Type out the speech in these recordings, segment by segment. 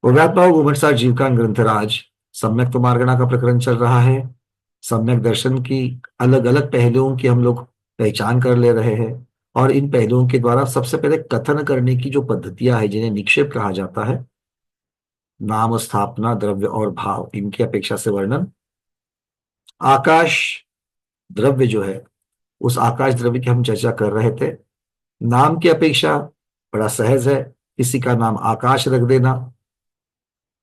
उभयात्मा घुमटसार जीवकान ग्रंथराज सम्यक तो मार्गणा का प्रकरण चल रहा है। सम्यक दर्शन की अलग अलग पहलुओं की हम लोग पहचान कर ले रहे हैं। और इन पहलुओं के द्वारा सबसे पहले कथन करने की जो पद्धतियां है जिन्हें निक्षेप कहा जाता है, नाम, स्थापना, द्रव्य और भाव, इनकी अपेक्षा से वर्णन। आकाश द्रव्य जो है, उस आकाश द्रव्य की हम चर्चा कर रहे थे। नाम की अपेक्षा बड़ा सहज है, किसी का नाम आकाश रख देना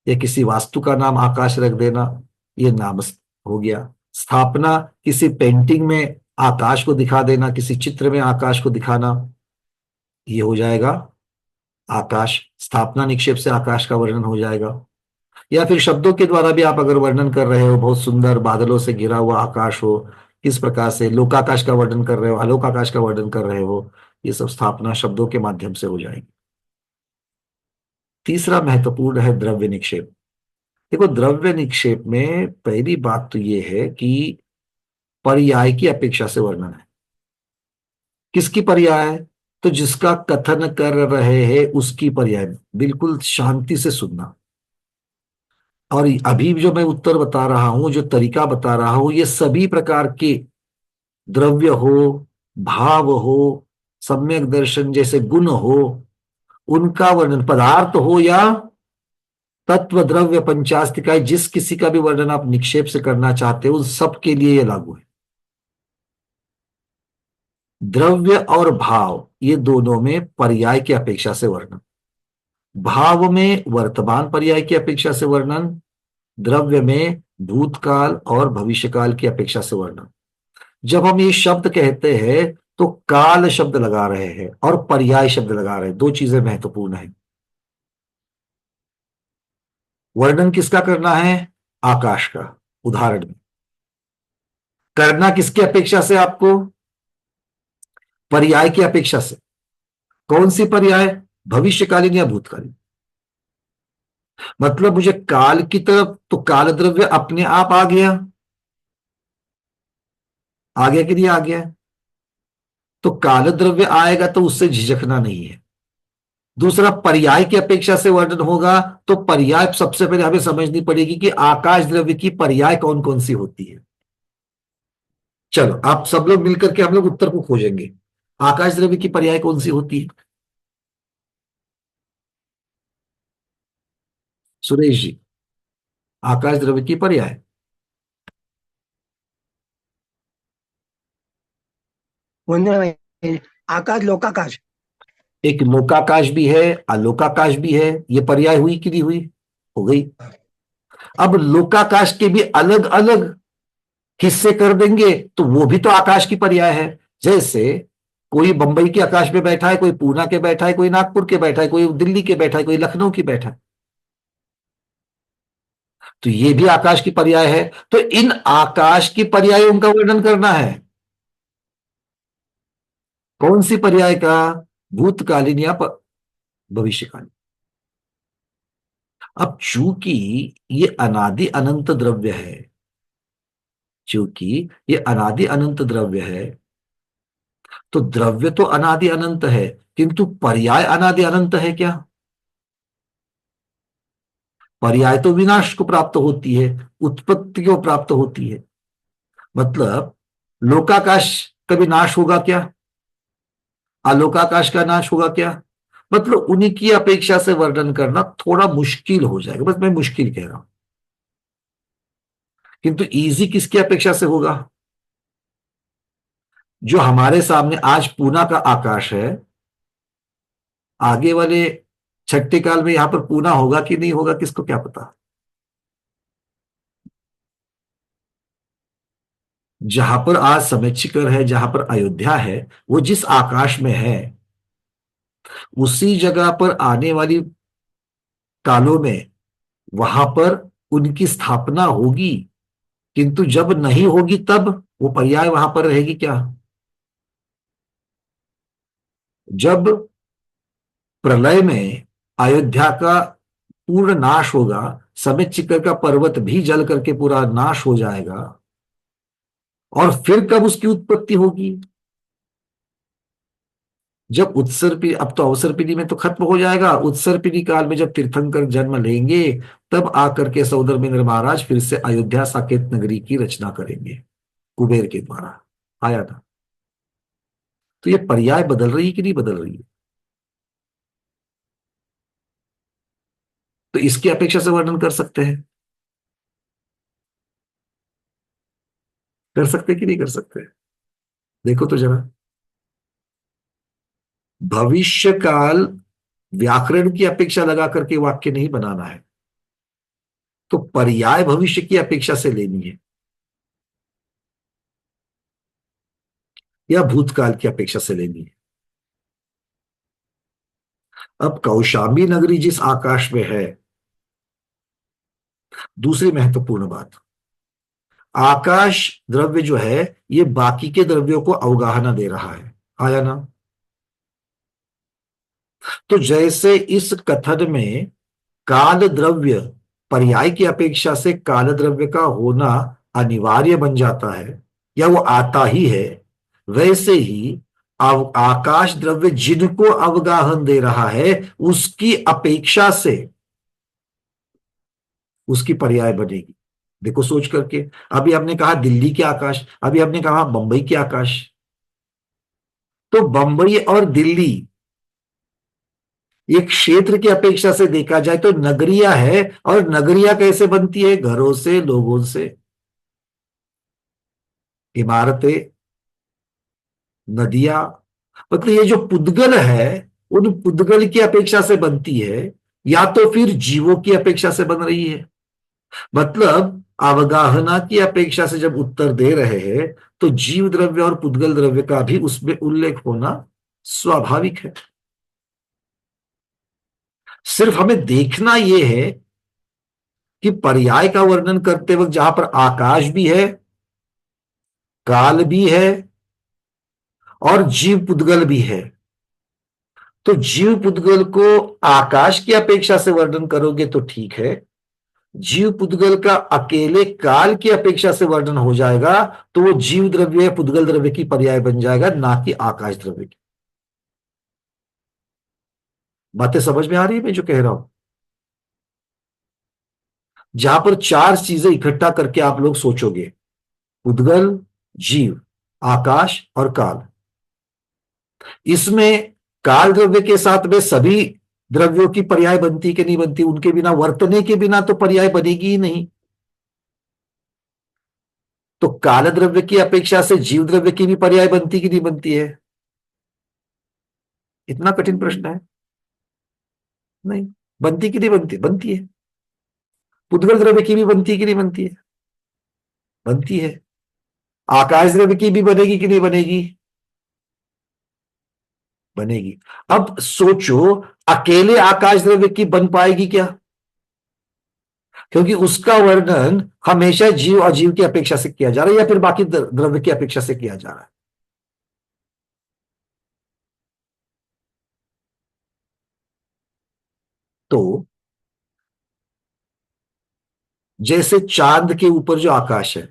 या किसी वास्तु का नाम आकाश रख देना, ये नाम हो गया। स्थापना, किसी पेंटिंग में आकाश को दिखा देना, किसी चित्र में आकाश को दिखाना, ये हो जाएगा आकाश। स्थापना निक्षेप से आकाश का वर्णन हो जाएगा। या फिर शब्दों के द्वारा भी आप अगर वर्णन कर रहे हो, बहुत सुंदर बादलों से घिरा हुआ आकाश हो, किस प्रकार से लोकाकाश का वर्णन कर रहे हो, आलोकाकाश का वर्णन कर रहे हो, ये सब स्थापना शब्दों के माध्यम से हो जाएगी। तीसरा महत्वपूर्ण है द्रव्य निक्षेप। देखो, द्रव्य निक्षेप में पहली बात तो ये है कि पर्याय की अपेक्षा से वर्णन है। किसकी पर्याय? तो जिसका कथन कर रहे हैं उसकी पर्याय। बिल्कुल शांति से सुनना। और अभी जो मैं उत्तर बता रहा हूं, जो तरीका बता रहा हूं, ये सभी प्रकार के द्रव्य हो, भाव हो, सम्यक दर्शन जैसे गुण हो, उनका वर्णन, पदार्थ हो या तत्व, द्रव्य, पंचास्तिकाय, जिस किसी का भी वर्णन आप निक्षेप से करना चाहते हो, उन सब के लिए यह लागू है। द्रव्य और भाव, ये दोनों में पर्याय की अपेक्षा से वर्णन। भाव में वर्तमान पर्याय की अपेक्षा से वर्णन, द्रव्य में भूतकाल और भविष्यकाल की अपेक्षा से वर्णन। जब हम ये शब्द कहते हैं तो काल शब्द लगा रहे हैं और पर्याय शब्द लगा रहे हैं, दो चीजें महत्वपूर्ण है। वर्णन किसका करना है? आकाश का। उदाहरण में करना किसकी अपेक्षा से? आपको पर्याय की अपेक्षा से। कौन सी पर्याय? भविष्यकालीन या भूतकालीन। मतलब मुझे काल की तरफ, तो काल द्रव्य अपने आप आ गया। आ गया कि नहीं आ गया? तो काल द्रव्य आएगा तो उससे झिझकना नहीं है। दूसरा, पर्याय की अपेक्षा से वर्णन होगा, तो पर्याय सबसे पहले हमें समझनी पड़ेगी कि आकाश द्रव्य की पर्याय कौन कौन सी होती है। चलो, आप सब लोग मिलकर के हम लोग उत्तर को खोजेंगे। आकाश द्रव्य की पर्याय कौन सी होती है? सुरेश जी, आकाश द्रव्य की पर्याय। बोलने में आकाश लोकाकाश। एक लोकाकाश भी है, अलोकाकाश भी है, ये पर्याय हुई कि नहीं हुई? हो गई। अब लोकाकाश के भी अलग अलग हिस्से कर देंगे तो वो भी तो आकाश की पर्याय है। जैसे कोई बंबई के आकाश में बैठा है, कोई पूना के बैठा है, कोई नागपुर के बैठा है, कोई दिल्ली के बैठा है, कोई लखनऊ की बैठा है, तो ये भी आकाश की पर्याय है। तो इन आकाश की पर्यायों का वर्णन करना है। कौन सी पर्याय का? भूतकालीन या भविष्यकालीन। अब चूंकि ये अनादि अनंत द्रव्य है, चूंकि ये अनादि अनंत द्रव्य है, तो द्रव्य तो अनादि अनंत है, किंतु पर्याय अनादि अनंत है क्या? पर्याय तो विनाश को प्राप्त होती है, उत्पत्ति को प्राप्त होती है। मतलब लोकाकाश कभी नाश होगा क्या? आलोकाकाश का नाश होगा क्या? मतलब उन्हीं की अपेक्षा से वर्णन करना थोड़ा मुश्किल हो जाएगा, बस मैं मुश्किल कह रहा हूं। किंतु इजी किसकी अपेक्षा से होगा? जो हमारे सामने आज पूना का आकाश है, आगे वाले छठे काल में यहां पर पूना होगा कि नहीं होगा, किसको क्या पता। जहां पर आज समेच्छिकर है, जहां पर अयोध्या है, वो जिस आकाश में है, उसी जगह पर आने वाली कालों में वहां पर उनकी स्थापना होगी। किंतु जब नहीं होगी तब वो पर्याय वहां पर रहेगी क्या? जब प्रलय में अयोध्या का पूर्ण नाश होगा, समेच्छिकर का पर्वत भी जल करके पूरा नाश हो जाएगा, और फिर कब उसकी उत्पत्ति होगी? जब उत्सर पीढ़ी, अब तो अवसर पीढ़ी में तो खत्म हो जाएगा, उत्सर पीढ़ी काल में जब तीर्थंकर जन्म लेंगे, तब आकर के सौदामिंद्र महाराज फिर से अयोध्या साकेत नगरी की रचना करेंगे कुबेर के द्वारा। आया था। तो ये पर्याय बदल रही है कि नहीं बदल रही है? तो इसकी अपेक्षा से वर्णन कर सकते हैं, कर सकते कि नहीं कर सकते? देखो तो जरा, भविष्य काल व्याकरण की अपेक्षा लगा करके वाक्य नहीं बनाना है, तो पर्याय भविष्य की अपेक्षा से लेनी है या भूतकाल की अपेक्षा से लेनी है। अब कौशाम्बी नगरी जिस आकाश में है, दूसरी महत्वपूर्ण बात, आकाश द्रव्य जो है ये बाकी के द्रव्यों को अवगाहना दे रहा है। आया ना? तो जैसे इस कथन में काल द्रव्य पर्याय की अपेक्षा से काल द्रव्य का होना अनिवार्य बन जाता है या वो आता ही है, वैसे ही आकाश द्रव्य जिनको अवगाहन दे रहा है उसकी अपेक्षा से उसकी पर्याय बनेगी। देखो सोच करके, अभी हमने कहा दिल्ली के आकाश, अभी हमने कहा बंबई के आकाश। तो बंबई और दिल्ली ये क्षेत्र की अपेक्षा से देखा जाए तो नगरिया है, और नगरिया कैसे बनती है? घरों से, लोगों से, इमारतें, नदियां। मतलब ये जो पुद्गल है उन पुद्गल की अपेक्षा से बनती है या तो फिर जीवों की अपेक्षा से बन रही है। मतलब अवगाहना की अपेक्षा से जब उत्तर दे रहे हैं तो जीव द्रव्य और पुद्गल द्रव्य का भी उसमें उल्लेख होना स्वाभाविक है। सिर्फ हमें देखना यह है कि पर्याय का वर्णन करते वक्त जहां पर आकाश भी है, काल भी है और जीव पुद्गल भी है, तो जीव पुद्गल को आकाश की अपेक्षा से वर्णन करोगे तो ठीक है, जीव पुद्गल का अकेले काल की अपेक्षा से वर्णन हो जाएगा तो वो जीव द्रव्य या पुद्गल द्रव्य की पर्याय बन जाएगा, ना कि आकाश द्रव्य की। बातें समझ में आ रही है मैं जो कह रहा हूं? जहां पर चार चीजें इकट्ठा करके आप लोग सोचोगे, पुद्गल, जीव, आकाश और काल, इसमें काल द्रव्य के साथ में सभी द्रव्यों की पर्याय बनती कि नहीं बनती? उनके बिना, वर्तने के बिना तो पर्याय बनेगी ही नहीं। तो काल द्रव्य की अपेक्षा से जीव द्रव्य की भी पर्याय बनती कि नहीं बनती है? इतना कठिन प्रश्न है? नहीं। बनती कि नहीं बनती? बनती है। पुद्गल द्रव्य की भी बनती कि नहीं बनती है? बनती है। आकाश द्रव्य की भी बनेगी कि नहीं बनेगी? बनेगी। अब सोचो, अकेले आकाश द्रव्य की बन पाएगी क्या? क्योंकि उसका वर्णन हमेशा जीव और जीव की अपेक्षा से किया जा रहा है या फिर बाकी द्रव्य की अपेक्षा से किया जा रहा है। तो जैसे चांद के ऊपर जो आकाश है,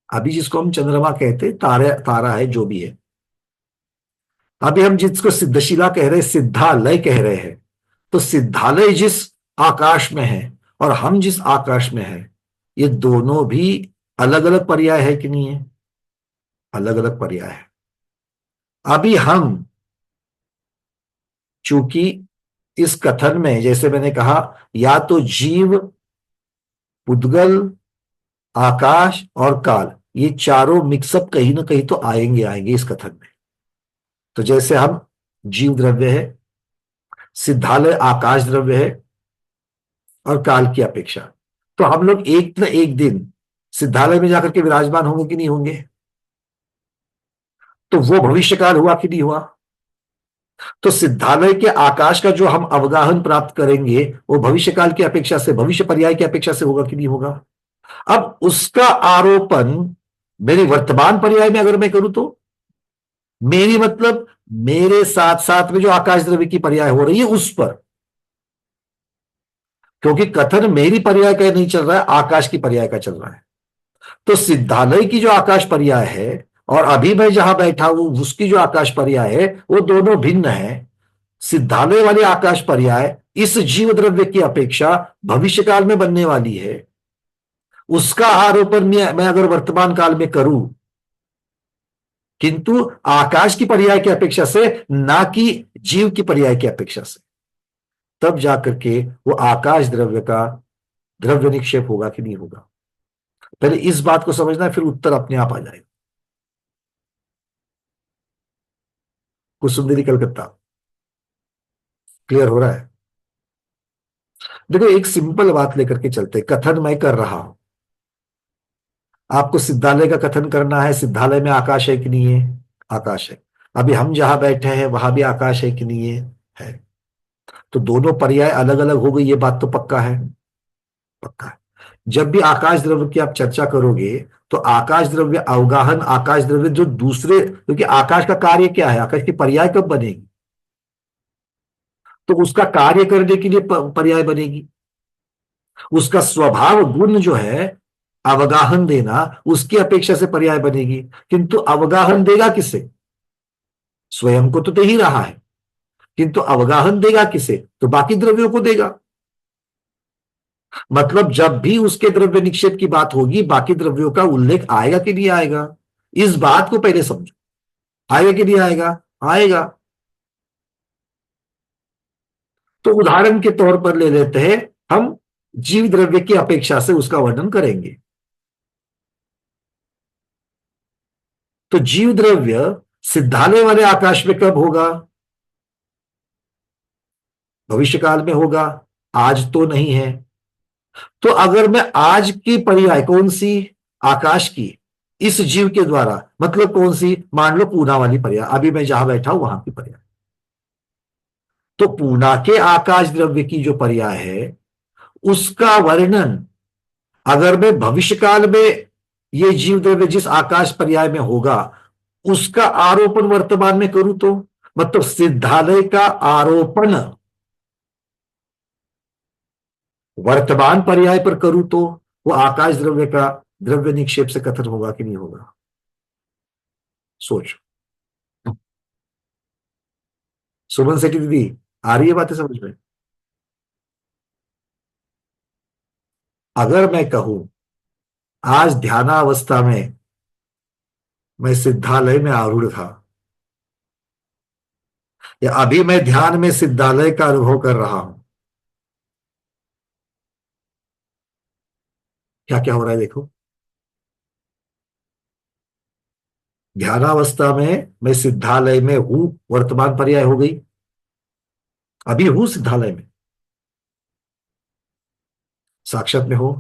अभी जिसको हम चंद्रमा कहते हैं, तारा तारा है जो भी है, अभी हम जिसको सिद्धशिला कह रहे हैं, सिद्धालय कह रहे हैं, तो सिद्धालय जिस आकाश में है और हम जिस आकाश में है, ये दोनों भी अलग अलग पर्याय है कि नहीं है? अलग अलग पर्याय है। अभी हम, चूंकि इस कथन में जैसे मैंने कहा, या तो जीव, पुद्गल, आकाश और काल, ये चारों मिक्सअप कहीं ना कहीं तो आएंगे आएंगे इस कथन में। तो जैसे हम जीव द्रव्य है, सिद्धालय आकाश द्रव्य है और काल की अपेक्षा, तो हम लोग एक न एक दिन सिद्धालय में जाकर के विराजमान होंगे कि नहीं होंगे? तो वो भविष्यकाल हुआ कि नहीं हुआ? तो सिद्धालय के आकाश का जो हम अवगाहन प्राप्त करेंगे वो भविष्यकाल की अपेक्षा से, भविष्य पर्याय की अपेक्षा से होगा कि नहीं होगा? अब उसका आरोपण मेरे वर्तमान पर्याय में अगर मैं करूं तो, मेरी मतलब मेरे साथ साथ में जो आकाश द्रव्य की पर्याय हो रही है उस पर, क्योंकि कथन मेरी पर्याय का नहीं चल रहा है, आकाश की पर्याय का चल रहा है। तो सिद्धालय की जो आकाश पर्याय है और अभी मैं जहां बैठा हूं उसकी जो आकाश पर्याय है वो दोनों भिन्न है। सिद्धालय वाली आकाश पर्याय इस जीव द्रव्य की अपेक्षा भविष्य काल में बनने वाली है। उसका आरोपण मैं अगर वर्तमान काल में करूं, किंतु आकाश की पर्याय की अपेक्षा से, ना कि जीव की पर्याय की अपेक्षा से, तब जाकर के वो आकाश द्रव्य का द्रव्य निक्षेप होगा कि नहीं होगा। पहले इस बात को समझना है, फिर उत्तर अपने आप आ जाएगा। कुछ सुंदरी कलकत्ता क्लियर हो रहा है? देखो, एक सिंपल बात लेकर के चलते, कथन मैं कर रहा हूं, आपको सिद्धालय का कथन करना है। सिद्धालय में आकाश है कि नहीं है? आकाश है। अभी हम जहां बैठे हैं वहां भी आकाश है कि नहीं है? है। तो दोनों पर्याय अलग अलग हो गई, ये बात तो पक्का है। पक्का है। जब भी आकाश द्रव्य की आप चर्चा करोगे तो आकाश द्रव्य अवगाहन, आकाश द्रव्य जो दूसरे, क्योंकि आकाश का कार्य क्या है, आकाश की पर्याय कब बनेगी? तो उसका कार्य करने के लिए पर्याय बनेगी। उसका स्वभाव गुण जो है अवगाहन देना, उसकी अपेक्षा से पर्याय बनेगी। किंतु अवगाहन देगा किसे? स्वयं को तो दे ही रहा है, किंतु अवगाहन देगा किसे? तो बाकी द्रव्यों को देगा। मतलब जब भी उसके द्रव्य निक्षेप की बात होगी, बाकी द्रव्यों का उल्लेख आएगा कि नहीं आएगा? इस बात को पहले समझो। आएगा कि नहीं आएगा? आएगा। तो उदाहरण के तौर पर ले लेते हैं, हम जीव द्रव्य की अपेक्षा से उसका वर्णन करेंगे। तो जीव द्रव्य सिद्धालय वाले आकाश में कब होगा? भविष्य काल में होगा, आज तो नहीं है। तो अगर मैं आज की पर्याय कौन सी? आकाश की, इस जीव के द्वारा, मतलब कौन सी? मान लो पूना वाली पर्याय, अभी मैं जहां बैठा हूं वहां की पर्याय। तो पूना के आकाश द्रव्य की जो पर्याय है, उसका वर्णन अगर मैं भविष्य काल में ये जीव द्रव्य जिस आकाश पर्याय में होगा उसका आरोपण वर्तमान में करूं तो, मतलब सिद्धालय का आरोपण वर्तमान पर्याय पर करूं तो वो आकाश द्रव्य का द्रव्य निक्षेप से कथन होगा कि नहीं होगा? सोच। सुमन सेठी दीदी, आ रही है बातें समझ में? अगर मैं कहूं आज ध्यानावस्था में मैं सिद्धालय में आरूढ़ था, या अभी मैं ध्यान में सिद्धालय का अनुभव कर रहा हूं, क्या क्या हो रहा है देखो। ध्यानावस्था में मैं सिद्धालय में हूं, वर्तमान पर्याय हो गई। अभी हूं सिद्धालय में, साक्षात में हो।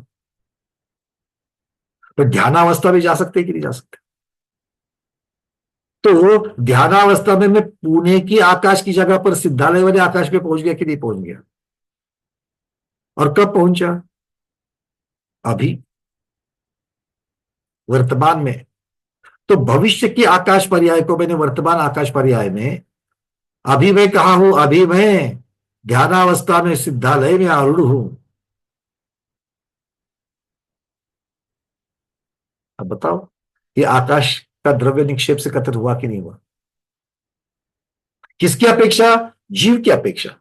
तो ध्यानावस्था में जा सकते कि नहीं जा सकते? तो ध्यानावस्था में मैं पुणे की आकाश की जगह पर सिद्धालय वाले आकाश में पहुंच गया कि नहीं पहुंच गया? और कब पहुंचा? अभी, वर्तमान में। तो भविष्य की आकाश पर्याय को मैंने वर्तमान आकाश पर्याय में, अभी मैं कहा हूं? अभी मैं ध्यानावस्था में सिद्धालय में आरूढ़ हूं। अब बताओ, ये आकाश का द्रव्य निक्षेप से कथन हुआ कि नहीं हुआ? किसकी अपेक्षा? जीव की अपेक्षा,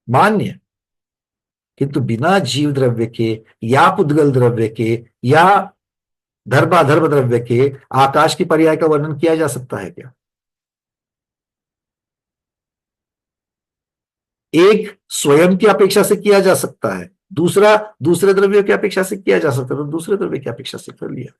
मान्य। किंतु बिना जीव द्रव्य के या पुद्गल द्रव्य के या धर्माधर्म द्रव्य के आकाश की पर्याय का वर्णन किया जा सकता है क्या? एक स्वयं की अपेक्षा से किया जा सकता है, दूसरा दूसरे द्रव्यों की अपेक्षा से किया जा सकता है, तो दूसरे द्रव्य की अपेक्षा से कर लिया।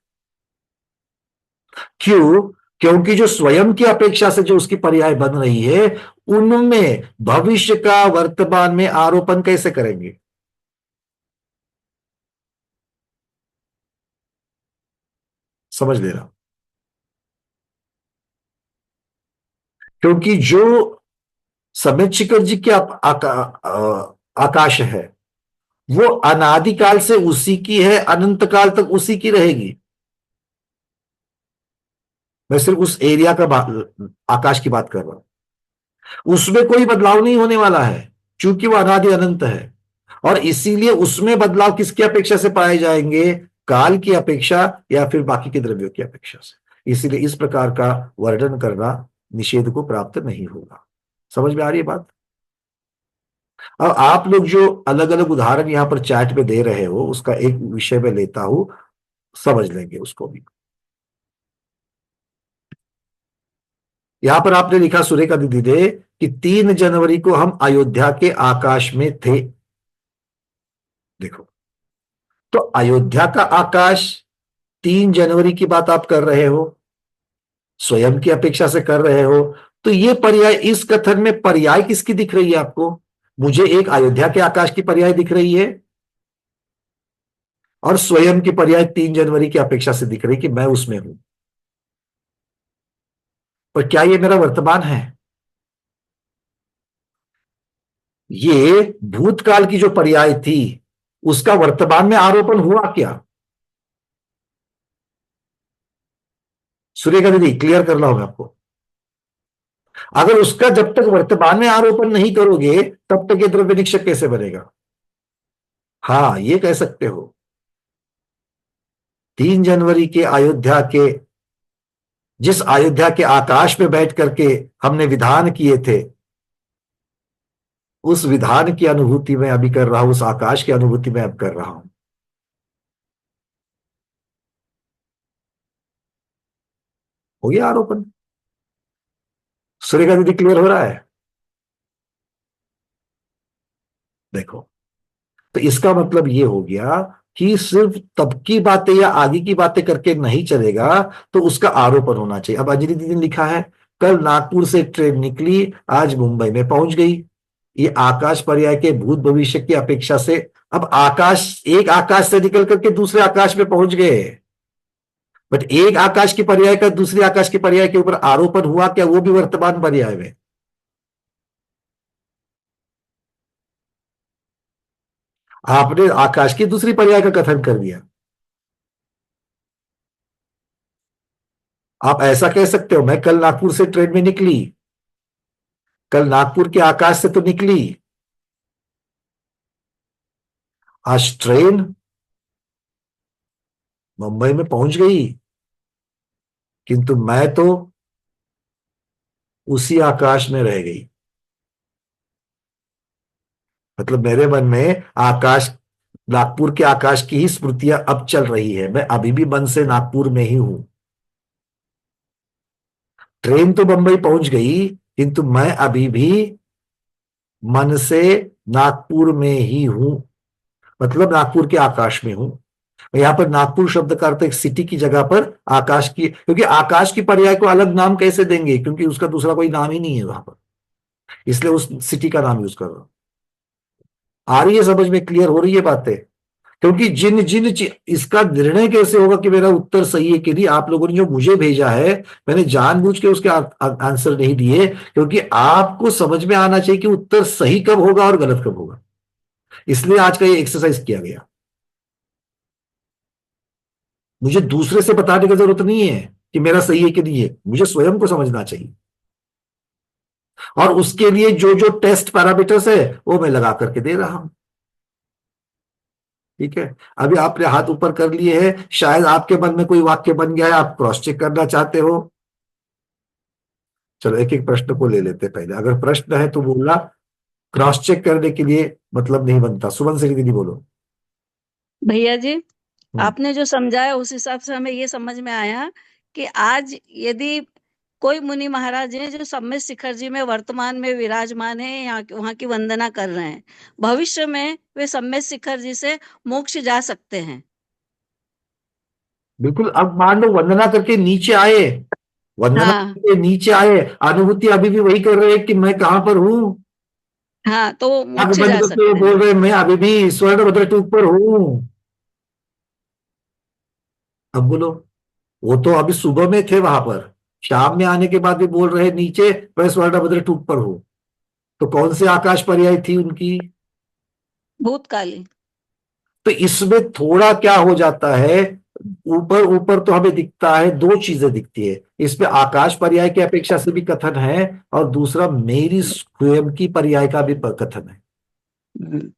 क्यों? क्योंकि जो स्वयं की अपेक्षा से जो उसकी पर्याय बन रही है, उनमें भविष्य का वर्तमान में आरोपण कैसे करेंगे? समझ लेना। क्योंकि जो समित शिखर जी के आकाश है, वो अनादिकाल से उसी की है, अनंत काल तक उसी की रहेगी। मैं सिर्फ उस एरिया का आकाश की बात कर रहा हूं, उसमें कोई बदलाव नहीं होने वाला है, क्योंकि वो अनादि अनंत है। और इसीलिए उसमें बदलाव किसकी अपेक्षा से पाए जाएंगे? काल की अपेक्षा या फिर बाकी के द्रव्यों की अपेक्षा से। इसीलिए इस प्रकार का वर्णन करना निषेध को प्राप्त नहीं होगा। समझ में आ रही है बात? अब आप लोग जो अलग अलग उदाहरण यहाँ पर चैट पे दे रहे हो, उसका एक विषय में लेता हूं, समझ लेंगे उसको भी। यहां पर आपने लिखा सुरेखा दीदी ने कि 3 जनवरी को हम अयोध्या के आकाश में थे। देखो, तो अयोध्या का आकाश, 3 जनवरी की बात आप कर रहे हो, स्वयं की अपेक्षा से कर रहे हो, तो ये पर्याय, इस कथन में पर्याय किसकी दिख रही है आपको? मुझे एक अयोध्या के आकाश की पर्याय दिख रही है और स्वयं की पर्याय 3 जनवरी की अपेक्षा से दिख रही है कि मैं उसमें हूं। पर क्या ये मेरा वर्तमान है? ये भूतकाल की जो पर्याय थी, उसका वर्तमान में आरोपण हुआ क्या? सूर्य दीदी क्लियर करना होगा आपको। अगर उसका जब तक वर्तमान में आरोपण नहीं करोगे, तब तक ये द्रव्य निक्षेप कैसे बनेगा? हाँ, ये कह सकते हो। 3 जनवरी के अयोध्या के, जिस अयोध्या के आकाश में बैठ करके हमने विधान किए थे, उस विधान की अनुभूति में अभी कर रहा हूं, उस आकाश की अनुभूति में अब कर रहा हूं। हो गया आरोपण। सूर्य दीदी क्लियर हो रहा है? देखो, तो इसका मतलब ये हो गया कि सिर्फ तब की बातें या आगे की बातें करके नहीं चलेगा, तो उसका आरोपण होना चाहिए। अब अंजलि दीदी ने लिखा है, कल नागपुर से ट्रेन निकली, आज मुंबई में पहुंच गई। ये आकाश पर्याय के भूत भविष्य की अपेक्षा से, अब आकाश, एक आकाश से निकल करके दूसरे आकाश में पहुंच गए, बट एक आकाश की पर्याय का दूसरे आकाश की पर्याय के ऊपर आरोपण हुआ क्या? वो भी वर्तमान पर्याय में। आपने आकाश की दूसरी पर्याय का कथन कर दिया। आप ऐसा कह सकते हो, मैं कल नागपुर से ट्रेन में निकली, कल नागपुर के आकाश से तो निकली, आज ट्रेन मुंबई में पहुंच गई, किंतु मैं तो उसी आकाश में रह गई। मतलब मेरे मन में आकाश, नागपुर के आकाश की ही स्मृतियां अब चल रही है, मैं अभी भी मन से नागपुर में ही हूं। ट्रेन तो मुंबई पहुंच गई, किंतु मैं अभी भी मन से नागपुर में ही हूं, मतलब नागपुर के आकाश में हूं। यहां पर नागपुर शब्द का अर्थ एक सिटी की जगह पर आकाश की, क्योंकि आकाश की पर्याय को अलग नाम कैसे देंगे, क्योंकि उसका दूसरा कोई नाम ही नहीं है वहां पर, इसलिए उस सिटी का नाम यूज कर रहा हूं। आ रही है समझ में? क्लियर हो रही है बातें? क्योंकि जिन जिन इसका निर्णय कैसे होगा कि मेरा उत्तर सही है कि नहीं, आप लोगों ने जो मुझे भेजा है, मैंने जानबूझ के उसके आंसर नहीं दिए, क्योंकि आपको समझ में आना चाहिए कि उत्तर सही कब होगा और गलत कब होगा। इसलिए आज का ये एक्सरसाइज किया गया। मुझे दूसरे से बताने की जरूरत नहीं है कि मेरा सही है कि नहीं है, मुझे स्वयं को समझना चाहिए, और उसके लिए जो जो टेस्ट पैरामीटर्स है वो मैं लगा करके दे रहा हूं। ठीक है, अभी आपने हाथ ऊपर कर लिए हैं, शायद आपके मन में कोई वाक्य बन गया है, आप क्रॉस चेक करना चाहते हो। चलो एक एक प्रश्न को ले लेते हैं पहले, अगर प्रश्न है तो बोलना, क्रॉस चेक करने के लिए मतलब नहीं बनता। सुमन सिंह दीदी बोलो। भैया जी, हम्म। आपने जो समझाया उस हिसाब से हमें ये समझ में आया कि आज यदि कोई मुनि महाराज हैं जो सम्यक शिखर जी में वर्तमान में विराजमान है, यहाँ वहां की वंदना कर रहे हैं, भविष्य में वे सम्यक शिखर जी से मोक्ष जा सकते हैं। बिल्कुल। अब मान लो वंदना करके नीचे आए, वंदना हाँ करके नीचे आए, अनुभूति अभी भी वही कर रहे हैं कि मैं कहां पर हूं। हाँ, तो वो आंख मोक्ष बंद जा करके वो सकते बोल हैं। रहे हैं मैं अभी भी स्वर्ण भद्र टूप पर हूं। अब बोलो, वो तो अभी सुबह में थे वहां पर, शाम में आने के बाद भी बोल रहे हैं नीचे मैं स्वर्ण भद्र टूप पर हूं। तो कौन से आकाश पर्याय थी उनकी? भूतकाली। तो इसमें थोड़ा क्या हो जाता है, ऊपर ऊपर तो हमें दिखता है, दो चीजें दिखती है इसमें, आकाश पर्याय की अपेक्षा से भी कथन है, और दूसरा मेरी स्वयं की पर्याय का भी कथन है। हम्म,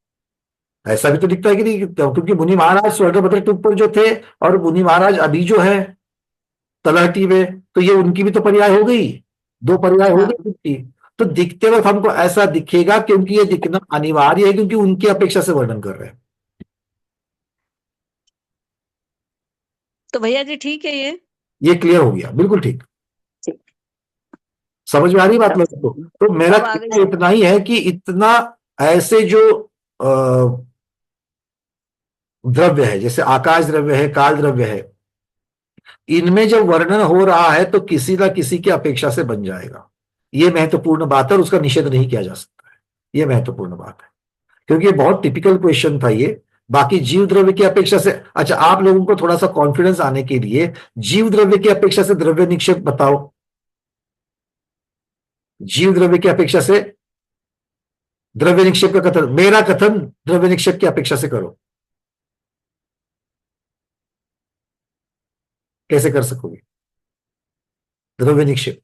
ऐसा भी तो दिखता है कि नहीं? क्योंकि मुनि महाराज स्वर्णभद्र टूप पर जो थे, और मुनि महाराज अभी जो है, तलहटी में, तो ये उनकी भी तो पर्याय हो गई, दो पर्याय हो हाँ, गई उनकी। तो दिखते वक्त हमको ऐसा दिखेगा क्योंकि ये दिखना अनिवार्य है, क्योंकि उनकी अपेक्षा से वर्णन कर रहे हैं। तो भैया जी ठीक है ये क्लियर हो गया, बिल्कुल ठीक। ठीक। समझ में आ रही बात अब लोगों को? तो मेरा अब आगे कहना इतना ही है कि इतना ऐसे जो द्रव्य है, जैसे आकाश द्रव्य है, काल द्रव्य है, इनमें जब वर्णन हो रहा है तो किसी ना किसी की अपेक्षा से बन जाएगा। ये महत्वपूर्ण बात है और उसका निषेध नहीं किया जा सकता है। ये महत्वपूर्ण बात है, क्योंकि ये बहुत टिपिकल क्वेश्चन था ये। बाकी जीव द्रव्य की अपेक्षा से, अच्छा आप लोगों को थोड़ा सा कॉन्फिडेंस आने के लिए जीव द्रव्य की अपेक्षा से द्रव्य निक्षेप बताओ। जीव द्रव्य की अपेक्षा से द्रव्य निक्षेप का कथन, मेरा कथन द्रव्य निक्षेप की अपेक्षा से करो। कैसे कर सकोगे द्रव्य निक्षेप?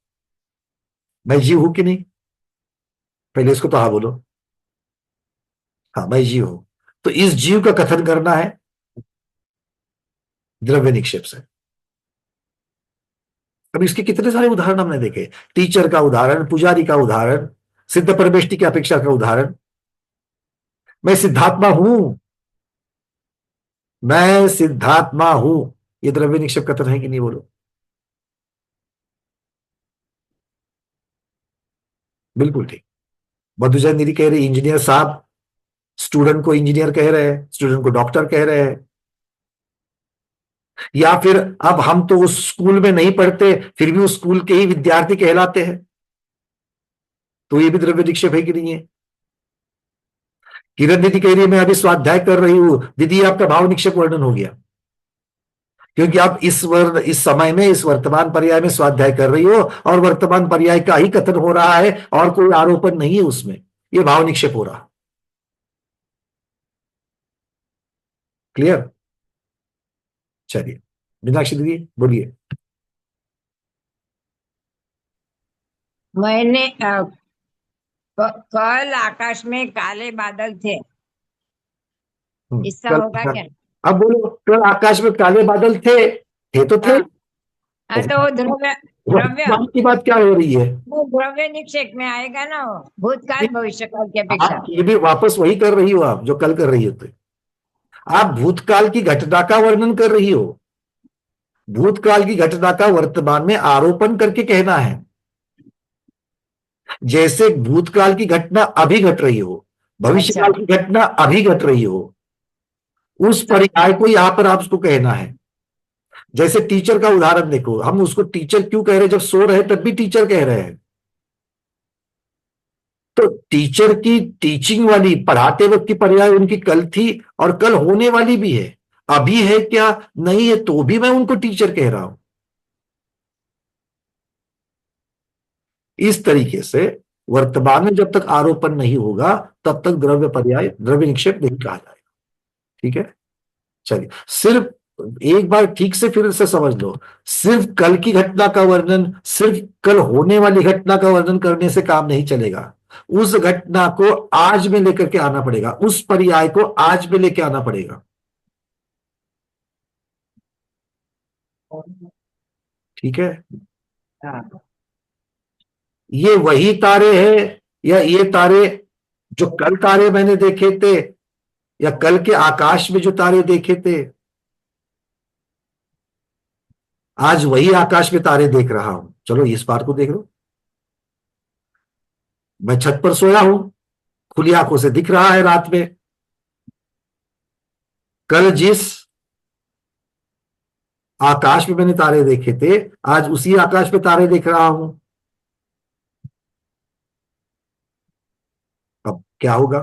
मैं जीव हूं कि नहीं? पहले इसको तो हाँ बोलो। हाँ, मैं जीव हूं, तो इस जीव का कथन करना है द्रव्य निक्षेप से। अब इसके कितने सारे उदाहरण हमने देखे, टीचर का उदाहरण, पुजारी का उदाहरण, सिद्ध परमेष्टि की अपेक्षा का उदाहरण। मैं सिद्धात्मा हूं, मैं सिद्धात्मा हूं, ये द्रव्य निक्षेप कथन है कि नहीं बोलो? बिल्कुल ठीक। मधुजय निधि कह रही इंजीनियर साहब, स्टूडेंट को इंजीनियर कह रहे हैं, स्टूडेंट को डॉक्टर कह रहे हैं। या फिर अब हम तो उस स्कूल में नहीं पढ़ते फिर भी उस स्कूल के ही विद्यार्थी कहलाते हैं, तो ये भी द्रव्य निक्षेप है कि नहीं है? किरण दीदी कह रही है मैं अभी स्वाध्याय कर रही हूं, दीदी आपका भाव निक्षेप वर्णन हो गया, क्योंकि आप इस समय में, इस वर्तमान पर्याय में स्वाध्याय कर रही हो और वर्तमान पर्याय का ही कथन हो रहा है और कोई आरोपण नहीं है उसमें, ये भाव निक्षेप हो रहा। क्लियर? चलिए मीनाक्षी दीदी बोलिए। मैंने कल आकाश में काले बादल थे, इसका होगा क्या? अब बोलो, कल आकाश में काले बादल थे तो थे। हाँ, हाँ, तो वो द्रव्य द्रव्य वर्तमान की बात क्या हो रही है? वो द्रव्य निक्षेप में आएगा ना, वो भूतकाल भविष्यकाल की अपेक्षा। आप ये भी वापस वही कर रही हो आप जो कल कर रही होते। आप भूतकाल की घटना का वर्णन कर रही हो, भूतकाल की घटना का वर्तमान में आरोपण करके कहना है। जैसे भूतकाल की घटना अभी घट रही हो, भविष्यकाल की घटना अभी घट रही हो, उस पर्याय को यहां पर आप उसको कहना है। जैसे टीचर का उदाहरण देखो, हम उसको टीचर क्यों कह रहे हैं? जब सो रहे तब भी टीचर कह रहे हैं। तो टीचर की टीचिंग वाली, पढ़ाते वक्त की पर्याय उनकी कल थी और कल होने वाली भी है, अभी है क्या नहीं है तो भी मैं उनको टीचर कह रहा हूं। इस तरीके से वर्तमान में जब तक आरोपण नहीं होगा तब तक द्रव्य पर्याय, द्रव्य निक्षेप नहीं कहा जाएगा। ठीक है, चलिए सिर्फ एक बार ठीक से फिर से समझ लो, सिर्फ कल की घटना का वर्णन, सिर्फ कल होने वाली घटना का वर्णन करने से काम नहीं चलेगा। उस घटना को आज में लेकर के आना पड़ेगा, उस पर्याय को आज में लेके आना पड़ेगा। ठीक है, ये वही तारे हैं या ये तारे जो कल तारे मैंने देखे थे या कल के आकाश में जो तारे देखे थे, आज वही आकाश में तारे देख रहा हूं। चलो इस बात को देख लो, मैं छत पर सोया हूं, खुली आंखों से दिख रहा है रात में, कल जिस आकाश में मैंने तारे देखे थे आज उसी आकाश में तारे देख रहा हूं। अब क्या होगा?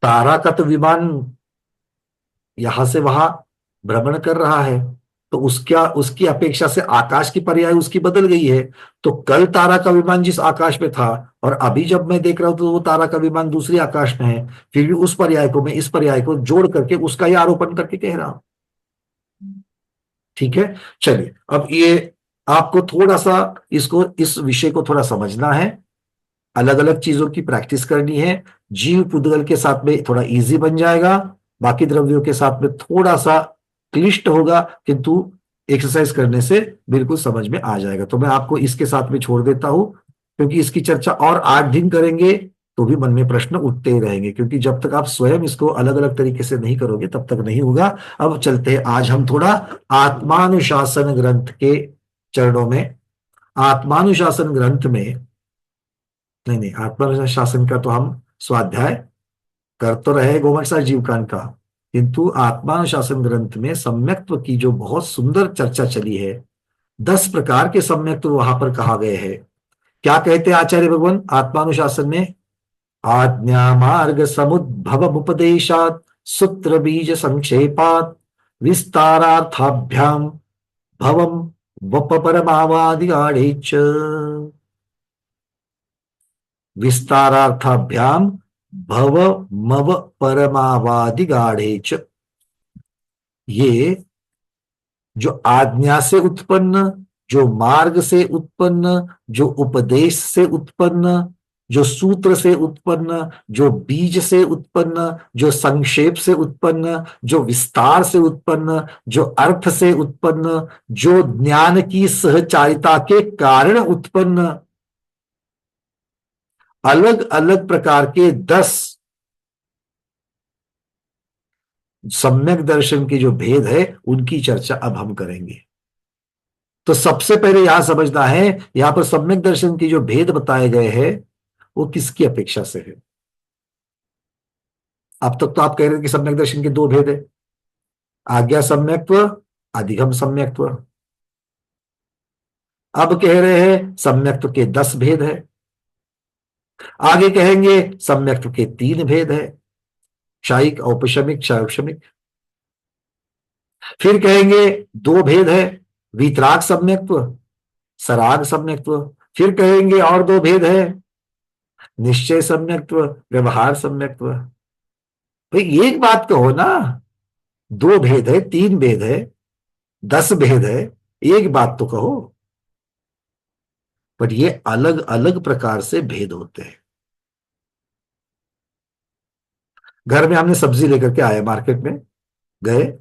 तारा का तो विमान यहां से वहां भ्रमण कर रहा है, तो उसकी अपेक्षा से आकाश की पर्याय उसकी बदल गई है। तो कल तारा का विमान जिस आकाश में था और अभी जब मैं देख रहा हूं तो वो तारा का विमान दूसरे आकाश में है, फिर भी उस पर्याय को मैं इस पर्याय को जोड़ करके उसका ही आरोपण करके कह रहा हूं। ठीक है, चलिए अब ये आपको थोड़ा सा इस विषय को थोड़ा समझना है, अलग अलग चीजों की प्रैक्टिस करनी है। जीव पुद्गल के साथ में थोड़ा इजी बन जाएगा, बाकी द्रव्यों के साथ में थोड़ा सा क्लिष्ट होगा, किंतु एक्सरसाइज करने से बिल्कुल समझ में आ जाएगा। तो मैं आपको इसके साथ में छोड़ देता हूं, क्योंकि इसकी चर्चा और 8 दिन करेंगे तो भी मन में प्रश्न उठते ही रहेंगे, क्योंकि जब तक आप स्वयं इसको अलग अलग तरीके से नहीं करोगे तब तक नहीं होगा। अब चलते हैं, आज हम थोड़ा आत्मानुशासन ग्रंथ के चरणों में। आत्मानुशासन ग्रंथ में, नहीं नहीं, आत्मानुशासन का तो हम स्वाध्याय कर तो रहे गोमटसा जीवकान का, किंतु आत्मानुशासन ग्रंथ में सम्यक्त्व की जो बहुत सुंदर चर्चा चली है, 10 प्रकार के सम्यक्त्व वहां पर कहा गए हैं। क्या कहते हैं आचार्य भगवान आत्मानुशासन में? आज्ञा मार्ग समुद्भव उपदेशात सूत्र बीज संक्षेपात विस्तारार्थाभ्याम भवम वप परमावादि आढ़ेच। विस्तारार्थाभ्याम भव मव परमावादि गाढ़ेच। ये जो आज्ञा से उत्पन्न, जो मार्ग से उत्पन्न, जो उपदेश से उत्पन्न, जो सूत्र से उत्पन्न, जो बीज से उत्पन्न, जो संक्षेप से उत्पन्न, जो विस्तार से उत्पन्न, जो अर्थ से उत्पन्न, जो ज्ञान की सहचारिता के कारण उत्पन्न, अलग अलग प्रकार के 10 सम्यक दर्शन के जो भेद है उनकी चर्चा अब हम करेंगे। तो सबसे पहले यहां समझना है, यहां पर सम्यक दर्शन की जो भेद बताए गए हैं वो किसकी अपेक्षा से है? अब तक तो आप कह रहे हैं कि सम्यक दर्शन के 2 भेद है, आज्ञा सम्यक्त्व, अधिगम सम्यक्त्व। अब कह रहे हैं सम्यक्त्व के 10 भेद है, आगे कहेंगे सम्यक्त्व के 3 भेद है, क्षायिक, औपशमिक, क्षारोपशमिक। फिर कहेंगे 2 भेद है, वीतराग सम्यक्त्व, सराग सम्यक्त्व। फिर कहेंगे और 2 भेद है, निश्चय सम्यक्त्व, व्यवहार सम्यक्त्व। भाई एक बात कहो ना, 2 भेद है, 3 भेद है, 10 भेद है, एक बात तो कहो। पर ये अलग अलग प्रकार से भेद होते हैं। घर में हमने सब्जी लेकर के आए, मार्केट में गए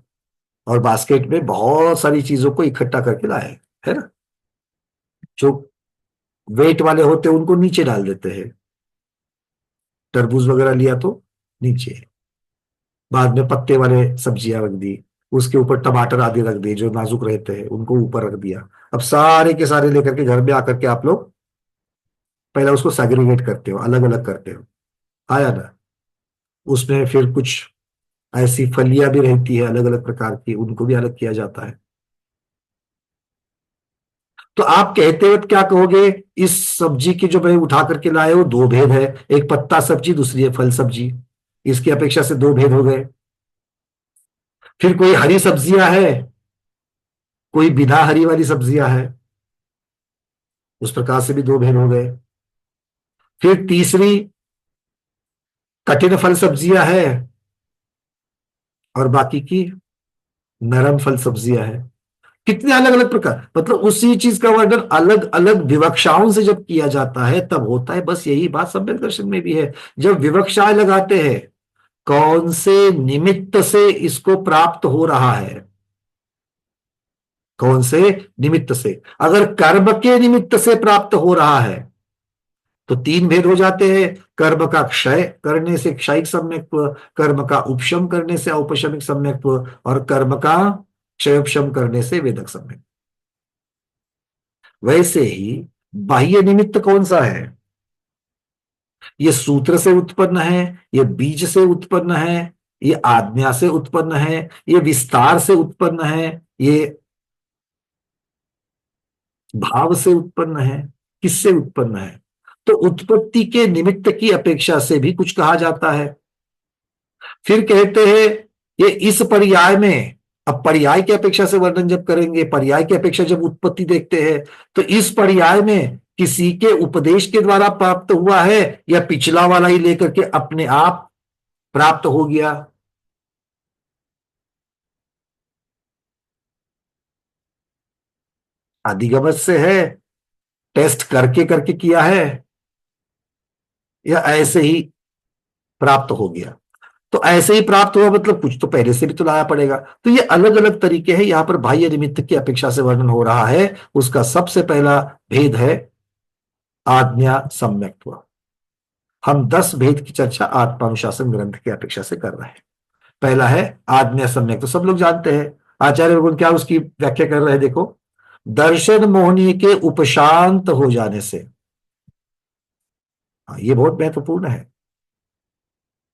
और बास्केट में बहुत सारी चीजों को इकट्ठा करके लाए, है ना। जो वेट वाले होते हैं उनको नीचे डाल देते हैं, तरबूज वगैरह लिया तो नीचे, बाद में पत्ते वाले सब्जियां रख दी, उसके ऊपर टमाटर आदि रख दिए, जो नाजुक रहते हैं उनको ऊपर रख दिया। अब सारे के सारे लेकर के घर में आकर के आप लोग पहले उसको सेग्रीगेट करते हो, अलग अलग करते हो, आया ना। उसमें फिर कुछ ऐसी फलियां भी रहती है अलग अलग प्रकार की, उनको भी अलग किया जाता है। तो आप कहते वक्त क्या कहोगे? इस सब्जी की जो मैं उठा करके लाए हो 2 भेद है, एक पत्ता सब्जी, दूसरी है फल सब्जी, इसकी अपेक्षा से 2 भेद हो गए। फिर कोई हरी सब्जियां है, कोई बिना हरी वाली सब्जियां है, उस प्रकार से भी 2 भेद हो गए। फिर तीसरी कठिन फल सब्जियां है और बाकी की नरम फल सब्जियां है। कितने अलग अलग प्रकार, मतलब उसी चीज का वर्णन अलग अलग विवक्षाओं से जब किया जाता है तब होता है। बस यही बात सम्यक दर्शन में भी है। जब विवक्षाएं लगाते हैं, कौन से निमित्त से इसको प्राप्त हो रहा है, कौन से निमित्त से। अगर कर्म के निमित्त से प्राप्त हो रहा है तो 3 भेद हो जाते हैं। कर्म का क्षय करने से क्षयिक सम्यक्त्व, कर्म का उपशम करने से औपशमिक सम्यक्त्व, और कर्म का क्षयोपशम करने से वेदक सम्यक्त्व। वैसे ही बाह्य निमित्त कौन सा है? ये सूत्र से उत्पन्न है, ये बीज से उत्पन्न है, ये आज्ञा से उत्पन्न है, ये विस्तार से उत्पन्न है, ये भाव से उत्पन्न है। किससे उत्पन्न है? तो उत्पत्ति के निमित्त की अपेक्षा से भी कुछ कहा जाता है। फिर कहते हैं ये इस पर्याय में, अब पर्याय की अपेक्षा से वर्णन जब करेंगे, पर्याय की अपेक्षा जब उत्पत्ति देखते हैं, तो इस पर्याय में किसी के उपदेश के द्वारा प्राप्त हुआ है या पिछला वाला ही लेकर के अपने आप प्राप्त हो गया। अधिगमन से है, टेस्ट करके करके किया है, या ऐसे ही प्राप्त हो गया। तो ऐसे ही प्राप्त हुआ, मतलब कुछ तो पहले से भी तो लाया पड़ेगा। तो ये अलग अलग तरीके हैं, यहां पर बाह्य निमित्त की अपेक्षा से वर्णन हो रहा है। उसका सबसे पहला भेद है आज्ञा सम्यक्त्व। हम 10 भेद की चर्चा आत्मानुशासन ग्रंथ की अपेक्षा से कर रहे हैं। पहला है आज्ञा सम्यक, तो सब लोग जानते हैं। आचार्य भगवान क्या उसकी व्याख्या कर रहे हैं, देखो। दर्शन मोहनी के उपशांत हो जाने से, ये बहुत महत्वपूर्ण है।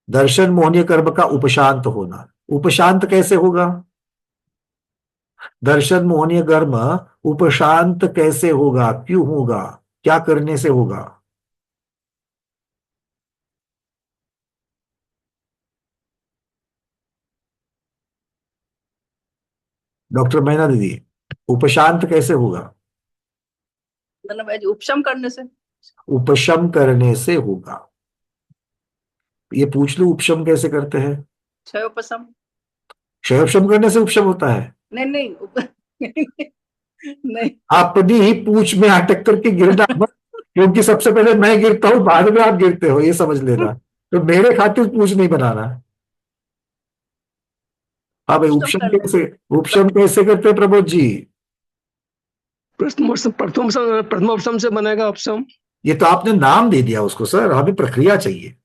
दर्शन मोहनीय कर्म का उपशांत होना। उपशांत कैसे होगा? दर्शन मोहनीय कर्म उपशांत कैसे होगा, क्यों होगा, क्या करने से होगा? डॉक्टर मैना दीदी, उपशांत कैसे होगा? मतलब ऐसे उपशम करने से। उपशम करने से होगा। ये पूछ लो, उपशम कैसे करते हैं? क्षयोपशम। क्षयोपशम करने से उपशम होता है? नहीं नहीं नहीं। अपनी ही पूछ में अटक करके गिरना मत, क्योंकि सबसे पहले मैं गिरता हूं, बाद में आप गिरते हो, ये समझ लेना। तो मेरे खातिर पूछ नहीं बनाना। हाँ भाई, उपशम करने से। उपशम कैसे करते हैं प्रमोद जी? प्रथम उपशम से बनेगा उपशम। ये तो आपने नाम दे दिया उसको सर, हमें प्रक्रिया चाहिए।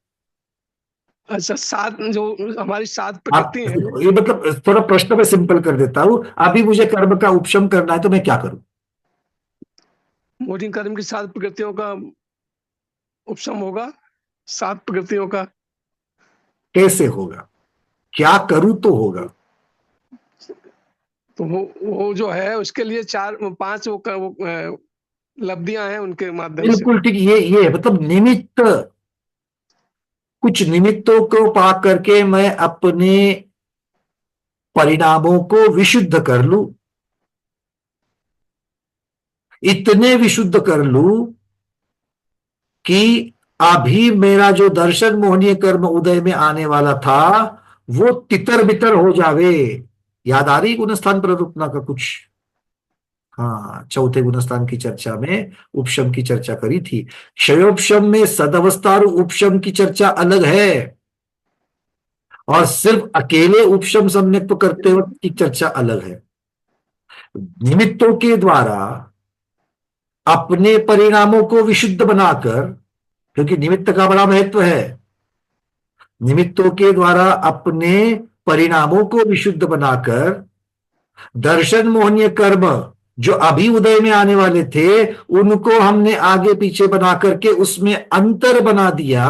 अच्छा, 7 जो हमारी 7 आप प्रकृति है। ये मतलब थोड़ा प्रश्न में सिंपल कर देता हूं। अभी मुझे कर्म का उपशम करना है तो मैं क्या करूं? मोटी कर्म की 7 प्रकृतियों का उपशम होगा। 7 प्रकृतियों का। कैसे होगा? क्या करूं तो होगा? तो वो जो है उसके लिए 4-5 लब्धियां हैं, उनके माध्यम से। बिल्कुल ठीक, ये मतलब निमित्त, कुछ निमित्तों को पा करके मैं अपने परिणामों को विशुद्ध कर लूं, इतने विशुद्ध कर लूं कि अभी मेरा जो दर्शन मोहनीय कर्म उदय में आने वाला था वो तितर बितर हो जावे। याद आ रही गुणस्थान प्ररूपना का कुछ? हाँ, चौथे गुणस्थान की चर्चा में उपशम की चर्चा करी थी। क्षयोपशम में सदवस्था और उपशम की चर्चा अलग है, और सिर्फ अकेले उपशम सम्यक्त करते वक्त की चर्चा अलग है। निमित्तों के द्वारा अपने परिणामों को विशुद्ध बनाकर, क्योंकि निमित्त का बड़ा महत्व है, निमित्तों के द्वारा अपने परिणामों को विशुद्ध बनाकर दर्शन मोहनीय कर्म जो अभी उदय में आने वाले थे उनको हमने आगे पीछे बना करके उसमें अंतर बना दिया।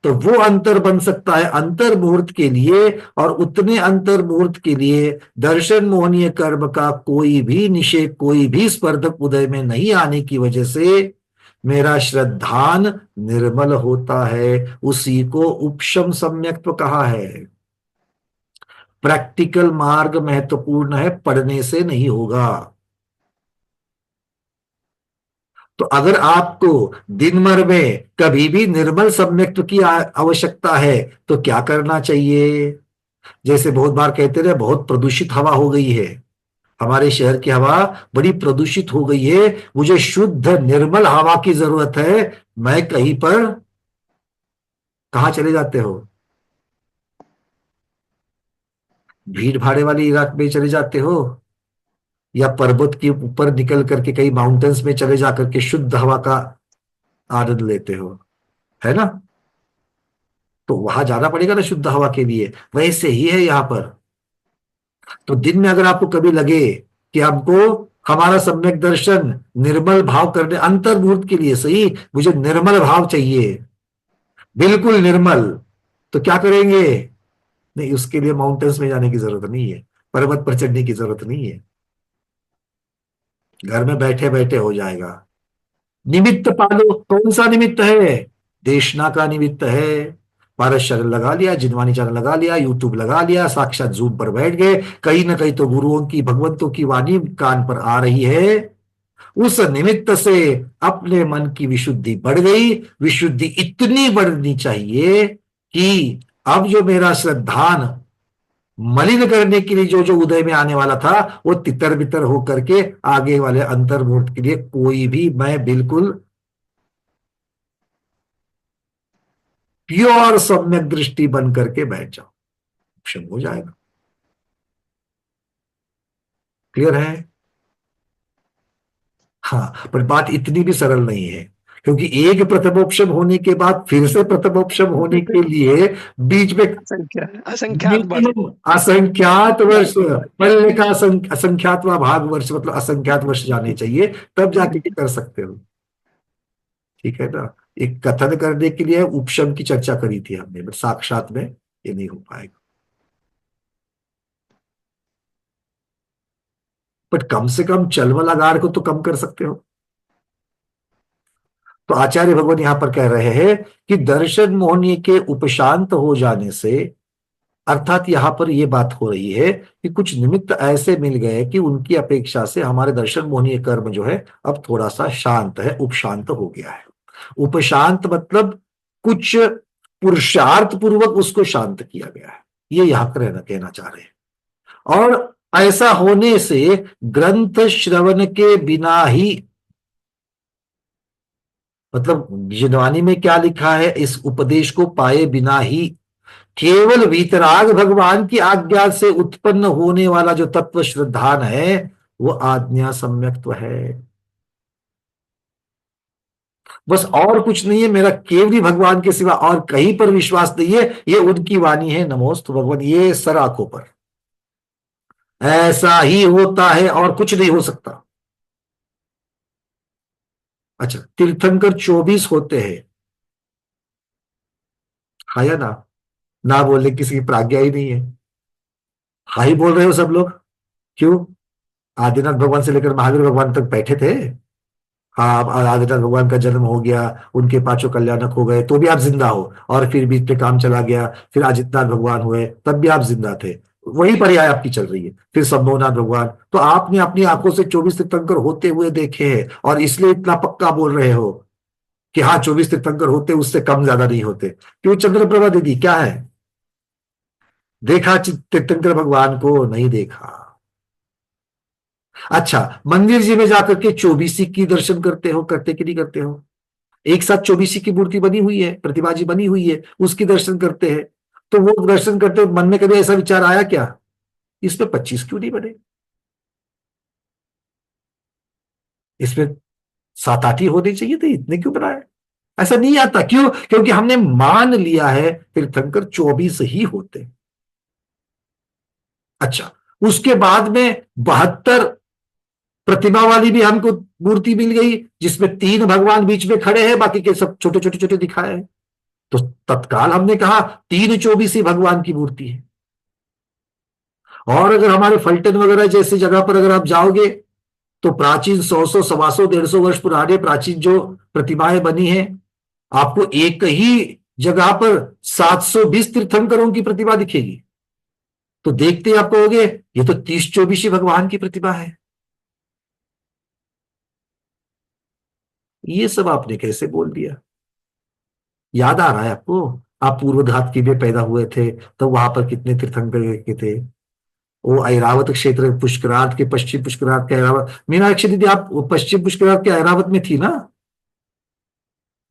तो वो अंतर बन सकता है अंतर मुहूर्त के लिए, और उतने अंतर मुहूर्त के लिए दर्शन मोहनीय कर्म का कोई भी निषेध, कोई भी स्पर्धक उदय में नहीं आने की वजह से मेरा श्रद्धान निर्मल होता है। उसी को उपशम सम्यक्त्व कहा है। प्रैक्टिकल मार्ग महत्वपूर्ण है, पढ़ने से नहीं होगा। तो अगर आपको दिन भर में कभी भी निर्मल सम्यक्त्व की आवश्यकता है तो क्या करना चाहिए? जैसे बहुत बार कहते रहे, बहुत प्रदूषित हवा हो गई है, हमारे शहर की हवा बड़ी प्रदूषित हो गई है, मुझे शुद्ध निर्मल हवा की जरूरत है। मैं कहीं पर, कहां चले जाते हो? भीड़ भाड़े वाले इलाके में चले जाते हो, या पर्वत के ऊपर निकल करके कई माउंटेन्स में चले जाकर के शुद्ध हवा का आनंद लेते हो, है ना? तो वहां जाना पड़ेगा ना शुद्ध हवा के लिए। वैसे ही है यहां पर। तो दिन में अगर आपको कभी लगे कि हमको हमारा सम्यक दर्शन निर्मल भाव करने, अंतर मुहूर्त के लिए सही, मुझे निर्मल भाव चाहिए, बिल्कुल निर्मल, तो क्या करेंगे? नहीं, उसके लिए माउंटेन्स में जाने की जरूरत नहीं है, पर्वत पर चढ़ने की जरूरत नहीं है, घर में बैठे बैठे हो जाएगा। निमित्त पालो, कौन सा निमित्त है? देशना का निमित्त है। पारस चैनल लगा लिया, जिनवानी चैनल लगा लिया, यूट्यूब लगा लिया, साक्षात जूम पर बैठ गए, कहीं ना कहीं तो गुरुओं की, भगवंतों की वाणी कान पर आ रही है। उस निमित्त से अपने मन की विशुद्धि बढ़ गई। विशुद्धि इतनी बढ़नी चाहिए कि अब जो मेरा श्रद्धान मलिन करने के लिए जो जो उदय में आने वाला था वो तितर बितर होकर के आगे वाले अंतर मुहूर्त के लिए कोई भी मैं बिल्कुल प्योर सम्यक दृष्टि बन करके बैठ जाओ, उपशम हो जाएगा। क्लियर है? हाँ, पर बात इतनी भी सरल नहीं है, क्योंकि एक प्रथमोपशम होने के बाद फिर से प्रथमोपशम होने के लिए बीच में असंख्यात वर्ष, मिनिमम असंख्यात वर्ष, पहले का असंख्यातवा भाग वर्ष, मतलब असंख्यात वर्ष जाने चाहिए, तब जाके ये कर सकते हो। ठीक है ना? एक कथन करने के लिए उपशम की चर्चा करी थी हमने, बट साक्षात में ये नहीं हो पाएगा। बट कम से कम चलवल आगार को तो कम कर सकते हो। तो आचार्य भगवान यहां पर कह रहे हैं कि दर्शन मोहनीय के उपशांत हो जाने से, अर्थात यहां पर यह बात हो रही है कि कुछ निमित्त ऐसे मिल गए कि उनकी अपेक्षा से हमारे दर्शन मोहनीय कर्म जो है अब थोड़ा सा शांत है, उपशांत हो गया है। उपशांत मतलब कुछ पुरुषार्थ पूर्वक उसको शांत किया गया है, ये यहां कहना कहना चाह रहे हैं। और ऐसा होने से ग्रंथ श्रवण के बिना ही, मतलब जिनवानी में क्या लिखा है, इस उपदेश को पाए बिना ही केवल वीतराग भगवान की आज्ञा से उत्पन्न होने वाला जो तत्व श्रद्धान है वो आज्ञा सम्यक्त्व है। बस और कुछ नहीं है, मेरा केवली भगवान के सिवा और कहीं पर विश्वास नहीं है, ये उनकी वाणी है, नमोस्तु भगवान, ये सर आंखों पर ऐसा ही होता है और कुछ नहीं हो सकता। अच्छा, तीर्थंकर 24 होते हैं, हाँ या ना बोलने किसी की प्राज्ञा ही नहीं है, हाँ ही बोल रहे हो सब लोग। क्यों? आदिनाथ भगवान से लेकर महावीर भगवान तक बैठे थे। हाँ, अब आदिनाथ भगवान का जन्म हो गया, उनके पांचों कल्याणक हो गए, तो भी आप जिंदा हो, और फिर बीच में काम चला गया, फिर आदित्यनाथ भगवान हुए, तब भी आप जिंदा थे, वही पर्याय आपकी चल रही है। फिर शंभुनाथ भगवान, तो आपने अपनी आंखों से 24 तीर्थंकर होते हुए देखे हैं, और इसलिए इतना पक्का बोल रहे हो कि हाँ 24 तीर्थंकर होते, उससे कम ज्यादा नहीं होते। क्यों चंद्रप्रभा दीदी, क्या है? देखा तीर्थंकर भगवान को? नहीं देखा। अच्छा, मंदिर जी में जाकर के चौबीसी की दर्शन करते हो, करते कि नहीं करते हो? एक साथ चौबीसी की मूर्ति बनी हुई है, प्रतिमा जी बनी हुई है, उसकी दर्शन करते हैं। तो वो दर्शन करते मन में कभी ऐसा विचार आया क्या, इसमें 25 क्यों नहीं बने, इसमें 7-8 ही होने चाहिए थे, इतने क्यों बनाए? ऐसा नहीं आता। क्यों? क्योंकि हमने मान लिया है तीर्थंकर 24 ही होते। अच्छा, उसके बाद में 72 प्रतिमा वाली भी हमको मूर्ति मिल गई, जिसमें 3 भगवान बीच में खड़े हैं, बाकी के सब छोटे छोटे छोटे दिखाए हैं। तो तत्काल हमने कहा 3 24 ही भगवान की मूर्ति है। और अगर हमारे फल्टन वगैरह जैसी जगह पर अगर आप जाओगे, तो प्राचीन 100 125 150 वर्ष पुराने प्राचीन जो प्रतिमाएं बनी हैं, आपको एक ही जगह पर 720 तीर्थंकरों की प्रतिमा दिखेगी। तो देखते आप कहोगे ये तो 30 24 भगवान की प्रतिमा है। ये सब आपने कैसे बोल दिया? याद आ रहा है आपको? आप पूर्व धातकी में पैदा हुए थे, तो वहां पर कितने तीर्थंकर के थे? वो ऐरावत क्षेत्र, पुष्करात के पश्चिम पुष्करात के ऐरावत, मीनाक्षी दीदी आप पश्चिम पुष्करात के ऐरावत में थी ना?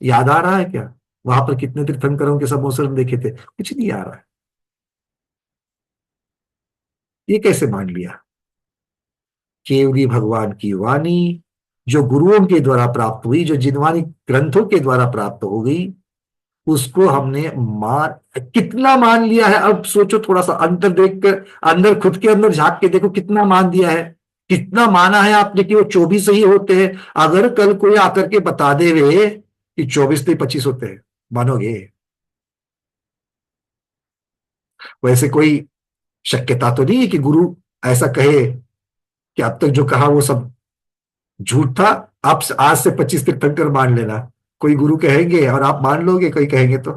याद आ रहा है क्या? वहां पर कितने तीर्थंकरों के समोसर देखे थे? कुछ नहीं आ रहा है। ये कैसे मान लिया? केवली भगवान की वाणी जो गुरुओं के द्वारा प्राप्त हुई, जो जिनवानी ग्रंथों के द्वारा प्राप्त हो गई, उसको हमने कितना मान लिया है। अब सोचो, थोड़ा सा अंतर देखकर, अंदर खुद के अंदर झांक के देखो, कितना मान दिया है, कितना माना है आपने कि वो 24 ही होते हैं। अगर कल कोई आकर के बता दे वे कि 24 नहीं 25 होते हैं, मानोगे? वैसे कोई शक्यता तो नहीं है कि गुरु ऐसा कहे कि अब तक जो कहा वो सब झूठ था, आप आज से 25 तीर्थंकर मान लेना। कोई गुरु कहेंगे और आप मान लोगे, कोई कहेंगे तो,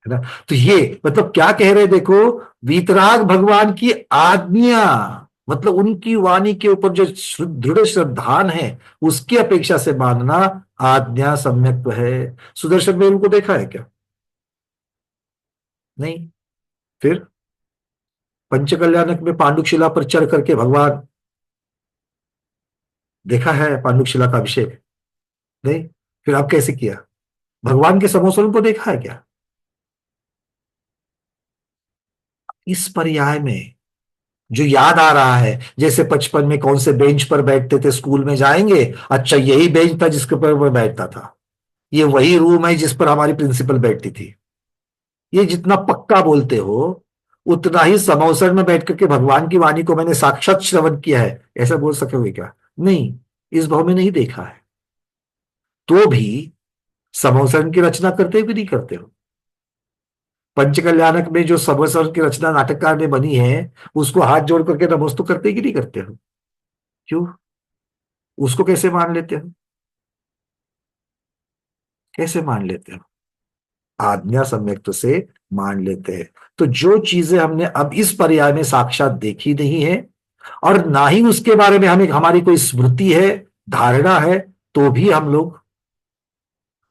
है ना? तो ये मतलब क्या कह रहे, देखो, वीतराग भगवान की आज्ञा, मतलब उनकी वाणी के ऊपर जो दृढ़ श्रद्धान है, उसकी अपेक्षा से मानना आज्ञा सम्यक्त्व है। सुदर्शन वेल को देखा है क्या? नहीं। फिर पंचकल्याणक में पांडुशिला पर चढ़ करके भगवान, देखा है पांडुशिला का अभिषेक? नहीं। फिर आप कैसे किया? भगवान के समोसरों को देखा है क्या? इस पर्याय में जो याद आ रहा है, जैसे बचपन में कौन से बेंच पर बैठते थे, स्कूल में जाएंगे, अच्छा यही बेंच था जिसके पर मैं बैठता था, ये वही रूम है जिस पर हमारी प्रिंसिपल बैठती थी। ये जितना पक्का बोलते हो, उतना ही समोसर में बैठ करके भगवान की वाणी को मैंने साक्षात श्रवण किया है, ऐसा बोल सकोगे क्या? नहीं, इस भाव में नहीं देखा है। तो भी समोसर की रचना करते हो कि नहीं करते हो? पंचकल्याणक में जो समोसर की रचना नाटककार ने बनी है, उसको हाथ जोड़ करके नमोस्तु करते कि नहीं करते हो? क्यों? उसको कैसे मान लेते हो? कैसे मान लेते हो? आज्ञा सम्यक्त से मान लेते हैं। तो जो चीजें हमने अब इस पर्याय में साक्षात देखी नहीं है, और ना ही उसके बारे में हमें हमारी कोई स्मृति है, धारणा है, तो भी हम लोग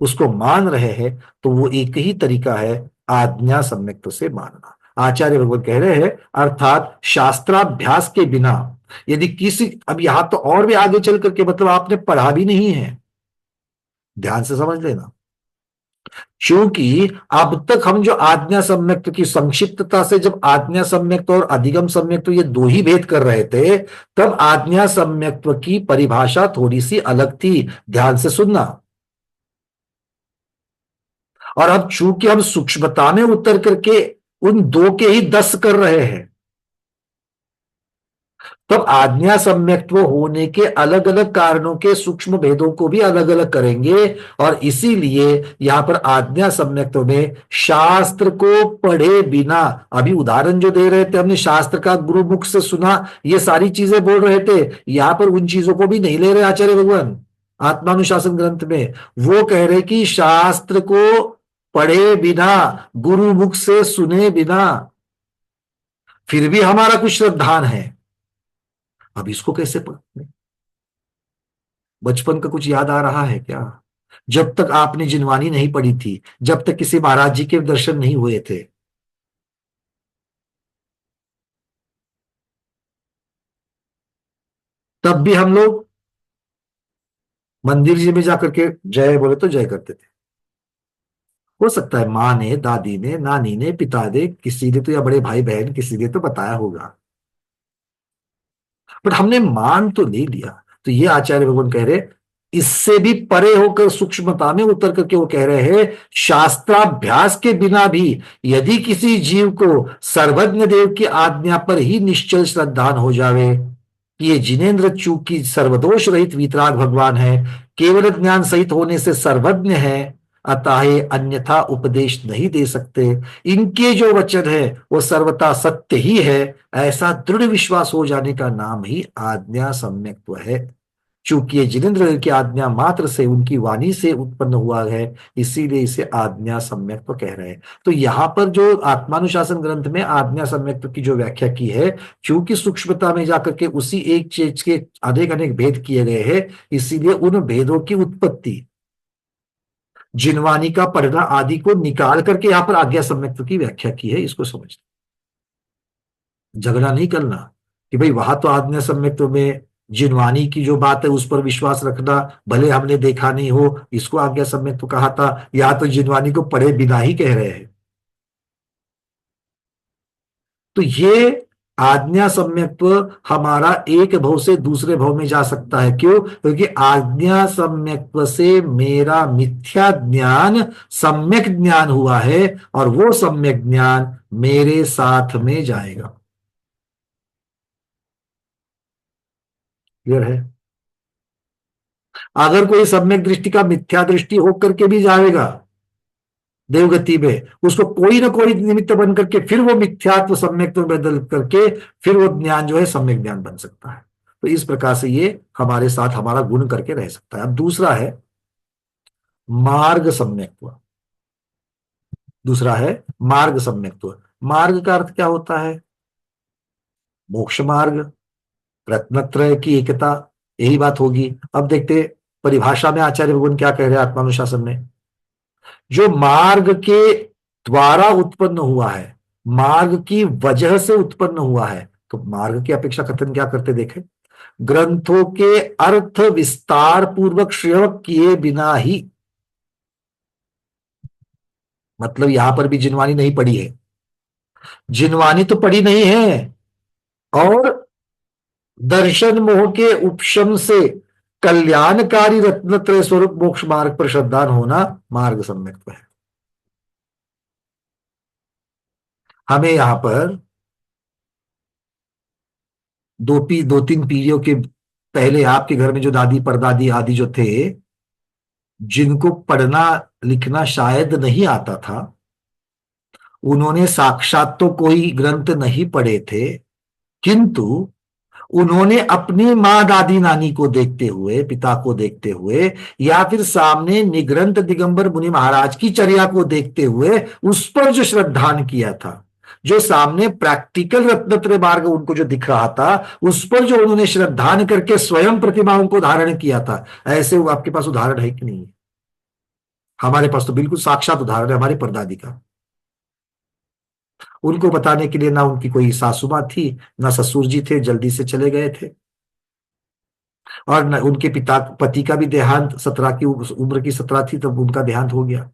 उसको मान रहे हैं, तो वो एक ही तरीका है, आज्ञा सम्यक्त से मानना। आचार्य भगवान कह रहे हैं, अर्थात शास्त्राभ्यास के बिना यदि किसी, अब यहां तो और भी आगे चल करके, मतलब आपने पढ़ा भी नहीं है, ध्यान से समझ लेना। क्योंकि अब तक हम जो आज्ञा सम्यक्त की संक्षिप्तता से, जब आज्ञा सम्यक्त और अधिगम सम्यक्त ये दो ही भेद कर रहे थे, तब आज्ञा सम्यक्त की परिभाषा थोड़ी सी अलग थी, ध्यान से सुनना। और अब चूंकि हम सूक्ष्मता में उतर करके उन दो के ही 10 कर रहे हैं, तब आज्ञा सम्यक्त्व होने के अलग अलग कारणों के सूक्ष्म भेदों को भी अलग अलग करेंगे। और इसीलिए यहां पर आज्ञा सम्यक्त्व में शास्त्र को पढ़े बिना, अभी उदाहरण जो दे रहे थे हमने, शास्त्र का गुरुमुख से सुना, ये सारी चीजें बोल रहे थे, यहां पर उन चीजों को भी नहीं ले रहे आचार्य भगवान आत्मानुशासन ग्रंथ में। वो कह रहे कि शास्त्र को पढ़े बिना, गुरुमुख से सुने बिना, फिर भी हमारा कुछ श्रद्धान है। अब इसको कैसे पकड़े? बचपन का कुछ याद आ रहा है क्या? जब तक आपने जिनवानी नहीं पढ़ी थी, जब तक किसी महाराज जी के दर्शन नहीं हुए थे, तब भी हम लोग मंदिर जी में जाकर के जय बोले तो जय करते थे। हो सकता है माँ ने, दादी ने, नानी ने, पिता ने, किसी ने तो, या बड़े भाई बहन किसी ने तो बताया होगा, पर हमने मान तो ले लिया। तो ये आचार्य भगवान कह रहे, इससे भी परे होकर सूक्ष्मता में उतर करके वो कह रहे हैं, शास्त्राभ्यास के बिना भी यदि किसी जीव को सर्वज्ञ देव की आज्ञा पर ही निश्चल श्रद्धान हो जावे कि ये जिनेन्द्र चूंकि सर्वदोष रहित वीतराग भगवान है, केवल ज्ञान सहित होने से सर्वज्ञ है, अतः ये अन्यथा उपदेश नहीं दे सकते, इनके जो वचन है वो सर्वथा सत्य ही है, ऐसा दृढ़ विश्वास हो जाने का नाम ही आज्ञा सम्यक्त्व है। चूंकि ये जिनेन्द्र की आज्ञा मात्र से, उनकी वाणी से उत्पन्न हुआ है, इसीलिए इसे आज्ञा सम्यक्त्व कह रहे हैं। तो यहां पर जो आत्मानुशासन ग्रंथ में आज्ञा सम्यक्त्व की जो व्याख्या की है, क्योंकि सूक्ष्मता में जाकर के उसी एक चीज के अनेक अनेक भेद किए गए हैं, इसीलिए उन भेदों की उत्पत्ति, जिनवानी का पढ़ना आदि को निकाल करके यहां पर आज्ञा सम्यक्त्व की व्याख्या की है। इसको समझना, झगड़ा नहीं करना कि भाई वहां तो आज्ञा सम्यक्त्व में जिनवानी की जो बात है उस पर विश्वास रखना, भले हमने देखा नहीं हो, इसको आज्ञा सम्यक्त्व कहा था, या तो जिनवानी को पढ़े बिना ही कह रहे हैं। तो ये आज्ञा सम्यक्त्व हमारा एक भव से दूसरे भव में जा सकता है। क्यों? क्योंकि आज्ञा सम्यक्त्व से मेरा मिथ्या ज्ञान सम्यक ज्ञान हुआ है, और वो सम्यक ज्ञान मेरे साथ में जाएगा। क्लियर है? अगर कोई सम्यक दृष्टि का मिथ्या दृष्टि होकर के भी जाएगा देवगति में, उसको कोई ना कोई निमित्त बन करके फिर वो मिथ्यात्व सम्यक में बदल करके फिर वो ज्ञान जो है सम्यक ज्ञान बन सकता है। तो इस प्रकार से ये हमारे साथ हमारा गुण करके रह सकता है। अब दूसरा है मार्ग सम्यक्त्व। दूसरा है मार्ग सम्यक्त्व। मार्ग का अर्थ क्या होता है? मोक्ष मार्ग, रत्नत्रय की एकता, यही बात होगी। अब देखते परिभाषा में आचार्य भगवान क्या कह रहे हैं आत्मानुशासन में। जो मार्ग के द्वारा उत्पन्न हुआ है, मार्ग की वजह से उत्पन्न हुआ है, तो मार्ग की अपेक्षा कथन क्या करते देखें, ग्रंथों के अर्थ विस्तार पूर्वक श्रेय किए बिना ही मतलब यहां पर भी जिनवानी नहीं पड़ी है, जिनवानी तो पड़ी नहीं है, और दर्शन मोह के उपशम से कल्याणकारी रत्नत्रय स्वरूप मोक्ष मार्ग पर श्रद्धान होना मार्ग सम्यक्त्व है। हमें यहां पर दो तीन पीढ़ियों के पहले आपके घर में जो दादी परदादी आदि जो थे, जिनको पढ़ना लिखना शायद नहीं आता था, उन्होंने साक्षात तो कोई ग्रंथ नहीं पढ़े थे, किंतु उन्होंने अपनी माँ दादी नानी को देखते हुए, पिता को देखते हुए, या फिर सामने निग्रंथ दिगंबर मुनि महाराज की चर्या को देखते हुए उस पर जो श्रद्धान किया था, जो सामने प्रैक्टिकल रत्नत्रय मार्ग उनको जो दिख रहा था, उस पर जो उन्होंने श्रद्धान करके स्वयं प्रतिमाओं को धारण किया था, ऐसे वो आपके पास उदाहरण है कि नहीं है? हमारे पास तो बिल्कुल साक्षात उदाहरण है हमारी परदादी का। उनको बताने के लिए ना उनकी कोई सासू माँ थी, ना ससुर जी थे, जल्दी से चले गए थे, और न उनके पिता पति का भी देहांत, 17 की उम्र की 17 थी तब उनका देहांत हो गया।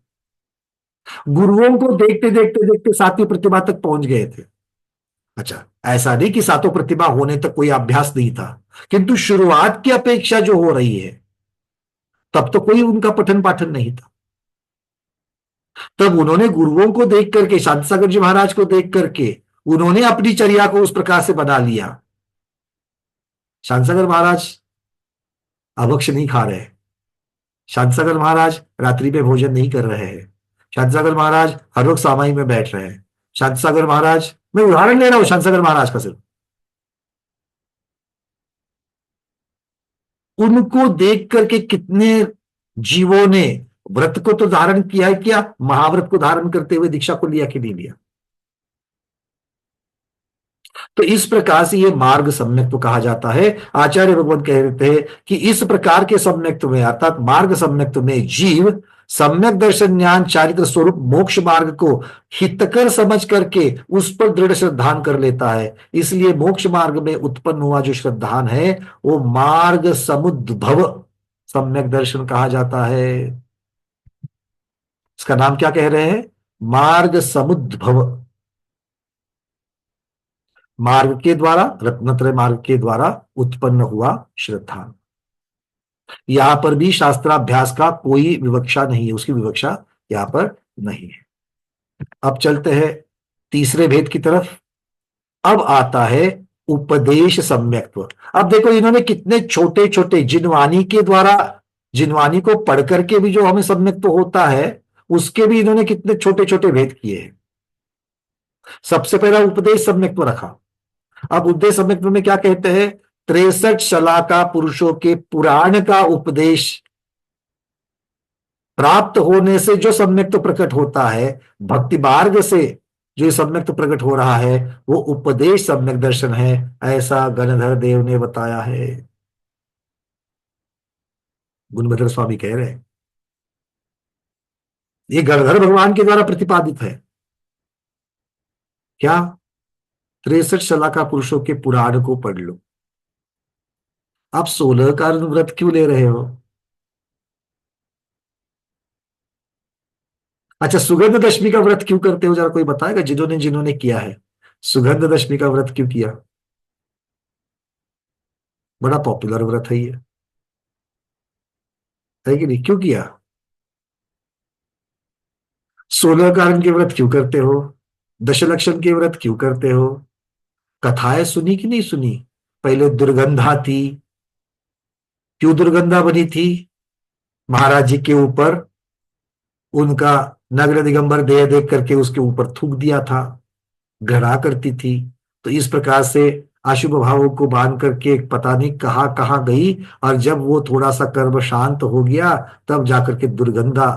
गुरुओं को देखते देखते देखते 7वीं प्रतिभा तक पहुंच गए थे। अच्छा, ऐसा नहीं कि 7वीं प्रतिभा होने तक कोई अभ्यास नहीं था, किंतु शुरुआत की अपेक्षा जो हो रही है, तब तो कोई उनका पठन पाठन नहीं था। तब उन्होंने गुरुओं को देख करके, शांति सागर जी महाराज को देख करके, उन्होंने अपनी चर्या को उस प्रकार से बना लिया। शांति सागर महाराज अभक्ष नहीं खा रहे, शांति सागर महाराज रात्रि में भोजन नहीं कर रहे हैं, शांति सागर महाराज हर वक्त सामाई में बैठ रहे हैं। शांति सागर महाराज, मैं उदाहरण ले रहा हूं शांति सागर महाराज का सिर्फ, उनको देख करके कितने जीवों ने व्रत को तो धारण किया है, क्या महाव्रत को धारण करते हुए दीक्षा को लिया कि नहीं लिया? तो इस प्रकार से ये मार्ग सम्यक्त्व कहा जाता है। आचार्य भगवत कहते हैं कि इस प्रकार के सम्यक्त्व में, अर्थात मार्ग सम्यक्त्व में, जीव सम्यक दर्शन ज्ञान चारित्र स्वरूप मोक्ष मार्ग को हितकर समझ करके उस पर दृढ़ श्रद्धान कर लेता है। इसलिए मोक्ष मार्ग में उत्पन्न हुआ जो श्रद्धान है वो मार्ग समुद्भव सम्यक दर्शन कहा जाता है। इसका नाम क्या कह रहे हैं? मार्ग समुद्भव। मार्ग के द्वारा, रत्नत्रय मार्ग के द्वारा उत्पन्न हुआ श्रद्धा। यहां पर भी शास्त्राभ्यास का कोई विवक्षा नहीं है, उसकी विवक्षा यहां पर नहीं है। अब चलते हैं तीसरे भेद की तरफ। अब आता है उपदेश सम्यक्त्व। अब देखो इन्होंने कितने छोटे छोटे, जिनवानी के द्वारा, जिनवानी को पढ़ करके भी जो हमें सम्यक्त्व होता है उसके भी इन्होंने कितने छोटे छोटे भेद किए हैं। सबसे पहला उपदेश सम्यक्त्व रखा। अब उपदेश सम्यक्त्व में क्या कहते हैं? 63 शलाका पुरुषों के पुराण का उपदेश प्राप्त होने से जो सम्यक्त्व प्रकट होता है, भक्ति मार्ग से जो सम्यक्त्व प्रकट हो रहा है, वो उपदेश सम्यक दर्शन है, ऐसा गणधर देव ने बताया है। गुणभद्र स्वामी कह रहे हैं, ये गणधर भगवान के द्वारा प्रतिपादित है। क्या? 63 शलाका पुरुषों के पुराण को पढ़ लो। आप 16 का व्रत क्यों ले रहे हो? अच्छा, सुगंध दशमी का व्रत क्यों करते हो? जरा कोई बताएगा जिन्होंने जिन्होंने किया है, सुगंध दशमी का व्रत क्यों किया? बड़ा पॉपुलर व्रत है ये, है कि नहीं? क्यों किया? 16 कारण के व्रत क्यों करते हो? दशलक्षण के व्रत क्यों करते हो? कथाएं सुनी कि नहीं सुनी? पहले दुर्गंधा थी, क्यों दुर्गंधा बनी थी? महाराज जी के ऊपर उनका नग्न दिगंबर देह देख करके उसके ऊपर थूक दिया था, घृणा करती थी। तो इस प्रकार से अशुभ भावों को बांध करके पता नहीं कहाँ कहाँ गई, और जब वो थोड़ा सा कर्म शांत हो गया तब जाकर के दुर्गंधा,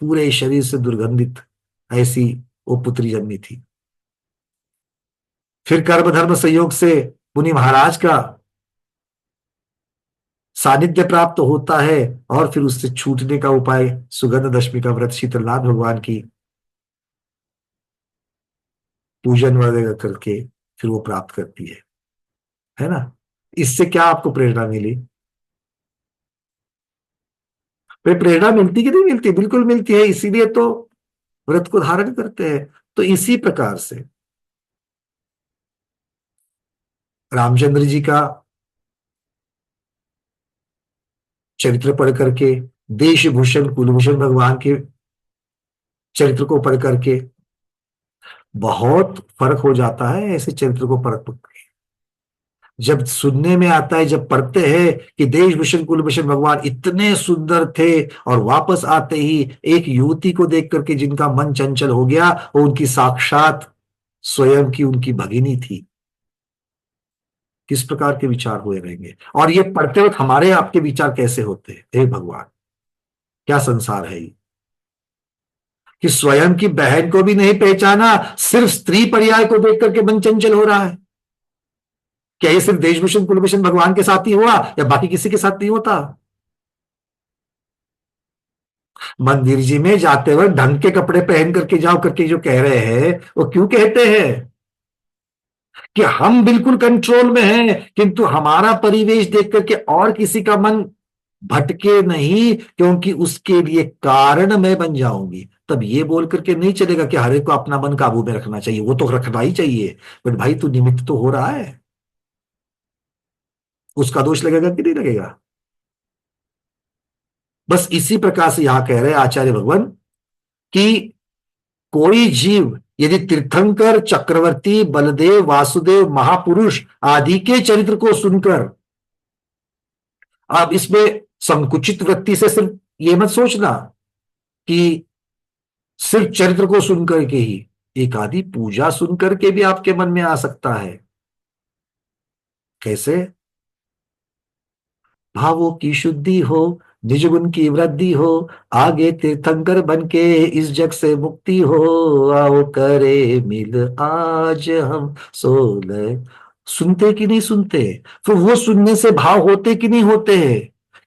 पूरे शरीर से दुर्गंधित ऐसी वो पुत्री जन्मी थी। फिर कर्म धर्म संयोग से मुनि महाराज का सानिध्य प्राप्त होता है, और फिर उससे छूटने का उपाय सुगंध दशमी का व्रत, शीतलनाथ भगवान की पूजन वगैरह करके फिर वो प्राप्त करती है ना? इससे क्या आपको प्रेरणा मिली? प्रेरणा मिलती कि नहीं मिलती? बिल्कुल मिलती है। इसीलिए तो व्रत को धारण करते हैं। तो इसी प्रकार से रामचंद्र जी का चरित्र पढ़ करके, देशभूषण कुलभूषण भगवान के चरित्र को पढ़ करके बहुत फर्क हो जाता है। ऐसे चरित्र को पढ़ जब सुनने में आता है, जब पढ़ते हैं कि देशभूषण कुलभूषण भगवान इतने सुंदर थे और वापस आते ही एक युवती को देख करके जिनका मन चंचल हो गया, वो उनकी साक्षात स्वयं की उनकी भगिनी थी, किस प्रकार के विचार हुए रहेंगे। और ये पढ़ते वक्त हमारे आपके विचार कैसे होते हैं, हे भगवान क्या संसार है ये, कि स्वयं की बहन को भी नहीं पहचाना, सिर्फ स्त्री पर्याय को देख करके मन चंचल हो रहा है। क्या ये सिर्फ देशभूषण कुलभूषण भगवान के साथ ही हुआ या बाकी किसी के साथ नहीं होता? मंदिर जी में जाते वक्त ढंग के कपड़े पहन करके जाओ करके जो कह रहे हैं, वो क्यों कहते हैं कि हम बिल्कुल कंट्रोल में हैं, किंतु हमारा परिवेश देख करके और किसी का मन भटके नहीं, क्योंकि उसके लिए कारण मैं बन जाऊंगी। तब ये बोल करके नहीं चलेगा कि हर एक को अपना मन काबू में रखना चाहिए, वो तो रखना ही चाहिए, बट भाई तू निमित्त तो हो रहा है, उसका दोष लगेगा कि नहीं लगेगा? बस इसी प्रकार से यहां कह रहे हैं आचार्य भगवान कि कोई जीव यदि तीर्थंकर, चक्रवर्ती, बलदेव, वासुदेव, महापुरुष आदि के चरित्र को सुनकर, आप इसमें संकुचित वृत्ति से सिर्फ ये मत सोचना कि सिर्फ चरित्र को सुनकर के ही, एक आदि पूजा सुनकर के भी आपके मन में आ सकता है। कैसे? भावों की शुद्धि हो, निज गुण की वृद्धि हो, आगे तीर्थंकर बन के इस जग से मुक्ति हो, आओ करे मिल आज हम सोलह। सुनते कि नहीं सुनते? फिर वो सुनने से भाव होते कि नहीं होते हैं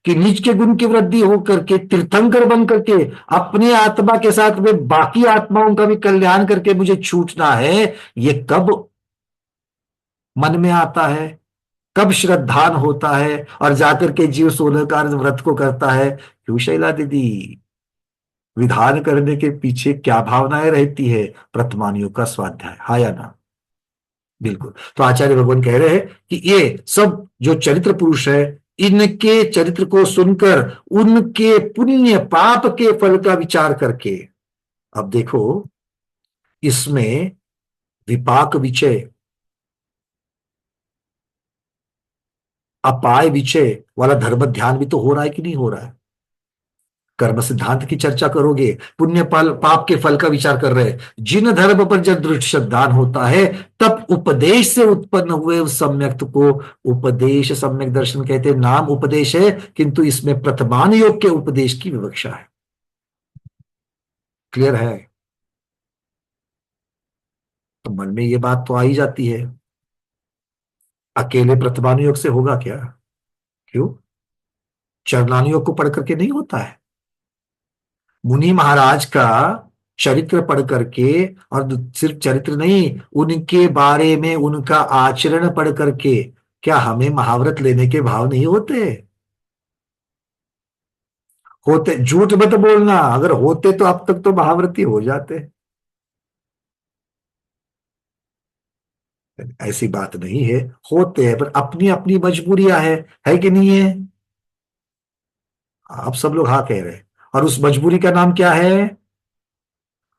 कि निज के गुण की वृद्धि हो करके तीर्थंकर बन करके अपनी आत्मा के साथ में बाकी आत्माओं का भी कल्याण करके मुझे छूटना है, ये कब मन में आता है, कब श्रद्धान होता है और जाकर के जीव 16 का व्रत को करता है? क्यों शैला दीदी, विधान करने के पीछे क्या भावनाएं रहती है? प्रतमानियों का स्वाध्याय, हाँ या ना? बिल्कुल। तो आचार्य भगवान कह रहे हैं कि ये सब जो चरित्र पुरुष है, इनके चरित्र को सुनकर उनके पुण्य पाप के फल का विचार करके, अब देखो इसमें विपाक विचय, अपाय विचय वाला धर्म ध्यान भी तो हो रहा है कि नहीं हो रहा है? कर्म सिद्धांत की चर्चा करोगे, पुण्य फल पाप के फल का विचार कर रहे हैं। जिन धर्म पर जब दृढ़ श्रद्धान होता है, तब उपदेश से उत्पन्न हुए उस सम्यक को उपदेश सम्यक दर्शन कहते हैं। नाम उपदेश है, किंतु इसमें प्रथमान योग के उपदेश की विवक्षा है। क्लियर है? तो मन में ये बात तो आ ही जाती है, अकेले प्रथमान योग से होगा क्या? क्यों? चरणानुयोग को पढ़ करके नहीं होता है? मुनि महाराज का चरित्र पढ़ करके, और सिर्फ चरित्र नहीं, उनके बारे में उनका आचरण पढ़ करके क्या हमें महाव्रत लेने के भाव नहीं होते? होते, झूठ मत बोलना, अगर होते तो अब तक तो महाव्रती हो जाते। ऐसी बात नहीं है, होते हैं, पर अपनी अपनी मजबूरियां है कि नहीं है? आप सब लोग हाँ कह रहे हैं। और उस मजबूरी का नाम क्या है?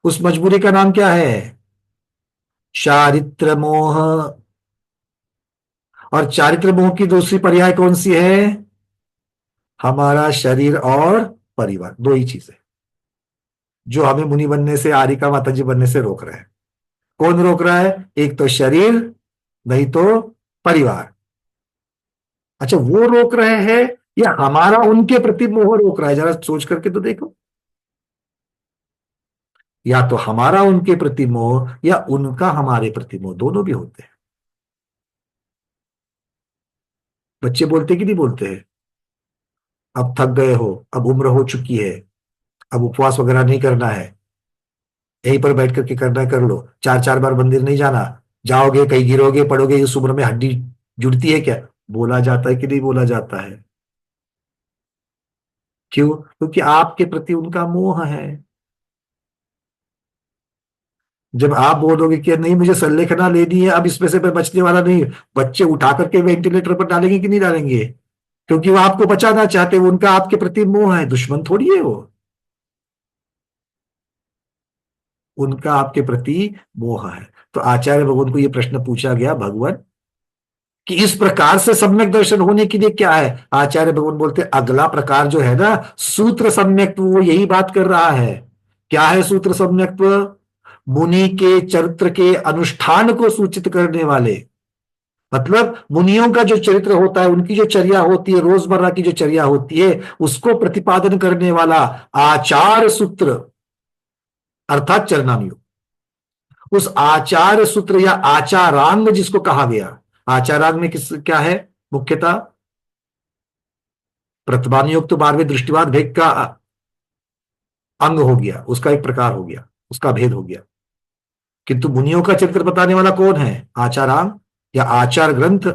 उस मजबूरी का नाम क्या है? चारित्र मोह। और चारित्र मोह की दूसरी पर्याय कौन सी है? हमारा शरीर और परिवार, दो ही चीजें जो हमें मुनि बनने से, आरिका माता जी बनने से रोक रहे हैं। कौन रोक रहा है? एक तो शरीर, नहीं तो परिवार। अच्छा, वो रोक रहे हैं या हमारा उनके प्रति मोह रोक रहा है? जरा सोच करके तो देखो। या तो हमारा उनके प्रति मोह या उनका हमारे प्रति मोह, दोनों भी होते हैं। बच्चे बोलते कि नहीं बोलते हैं? अब थक गए हो, अब उम्र हो चुकी है, अब उपवास वगैरह नहीं करना है, यहीं पर बैठ करके करना है कर लो, 4-4 बार मंदिर नहीं जाना, जाओगे कहीं गिरोगे पड़ोगे, इस उम्र में हड्डी जुड़ती है क्या? बोला जाता है कि नहीं बोला जाता है? क्यों? क्योंकि आपके प्रति उनका मोह है। जब आप बोलोगे कि नहीं मुझे संलेखना लेनी है, अब इसमें से मैं बचने वाला नहीं, बच्चे उठा करके वेंटिलेटर पर डालेंगे कि नहीं डालेंगे? क्योंकि वो आपको बचाना चाहते, वो उनका आपके प्रति मोह है, दुश्मन थोड़ी है वो, उनका आपके प्रति मोह है। तो आचार्य भगवान को ये प्रश्न पूछा गया, भगवान कि इस प्रकार से सम्यक दर्शन होने के लिए क्या है? आचार्य भगवान बोलते अगला प्रकार जो है ना, सूत्र सम्यक्त्व, वो यही बात कर रहा है। क्या है सूत्र सम्यक्त्व? मुनि के चरित्र के अनुष्ठान को सूचित करने वाले, मतलब मुनियों का जो चरित्र होता है, उनकी जो चर्या होती है, रोजमर्रा की जो चर्या होती है, उसको प्रतिपादन करने वाला आचार सूत्र अर्थात चरणानुयोग। उस आचार सूत्र या आचारांग जिसको कहा गया, आचारांग में किस क्या है मुख्यतः? प्रतिपादनयोग तो 12वें दृष्टिवाद भेद का अंग हो गया, उसका एक प्रकार हो गया, उसका भेद हो गया। किंतु मुनियों का चरित्र बताने वाला कौन है? आचारांग या आचार ग्रंथ।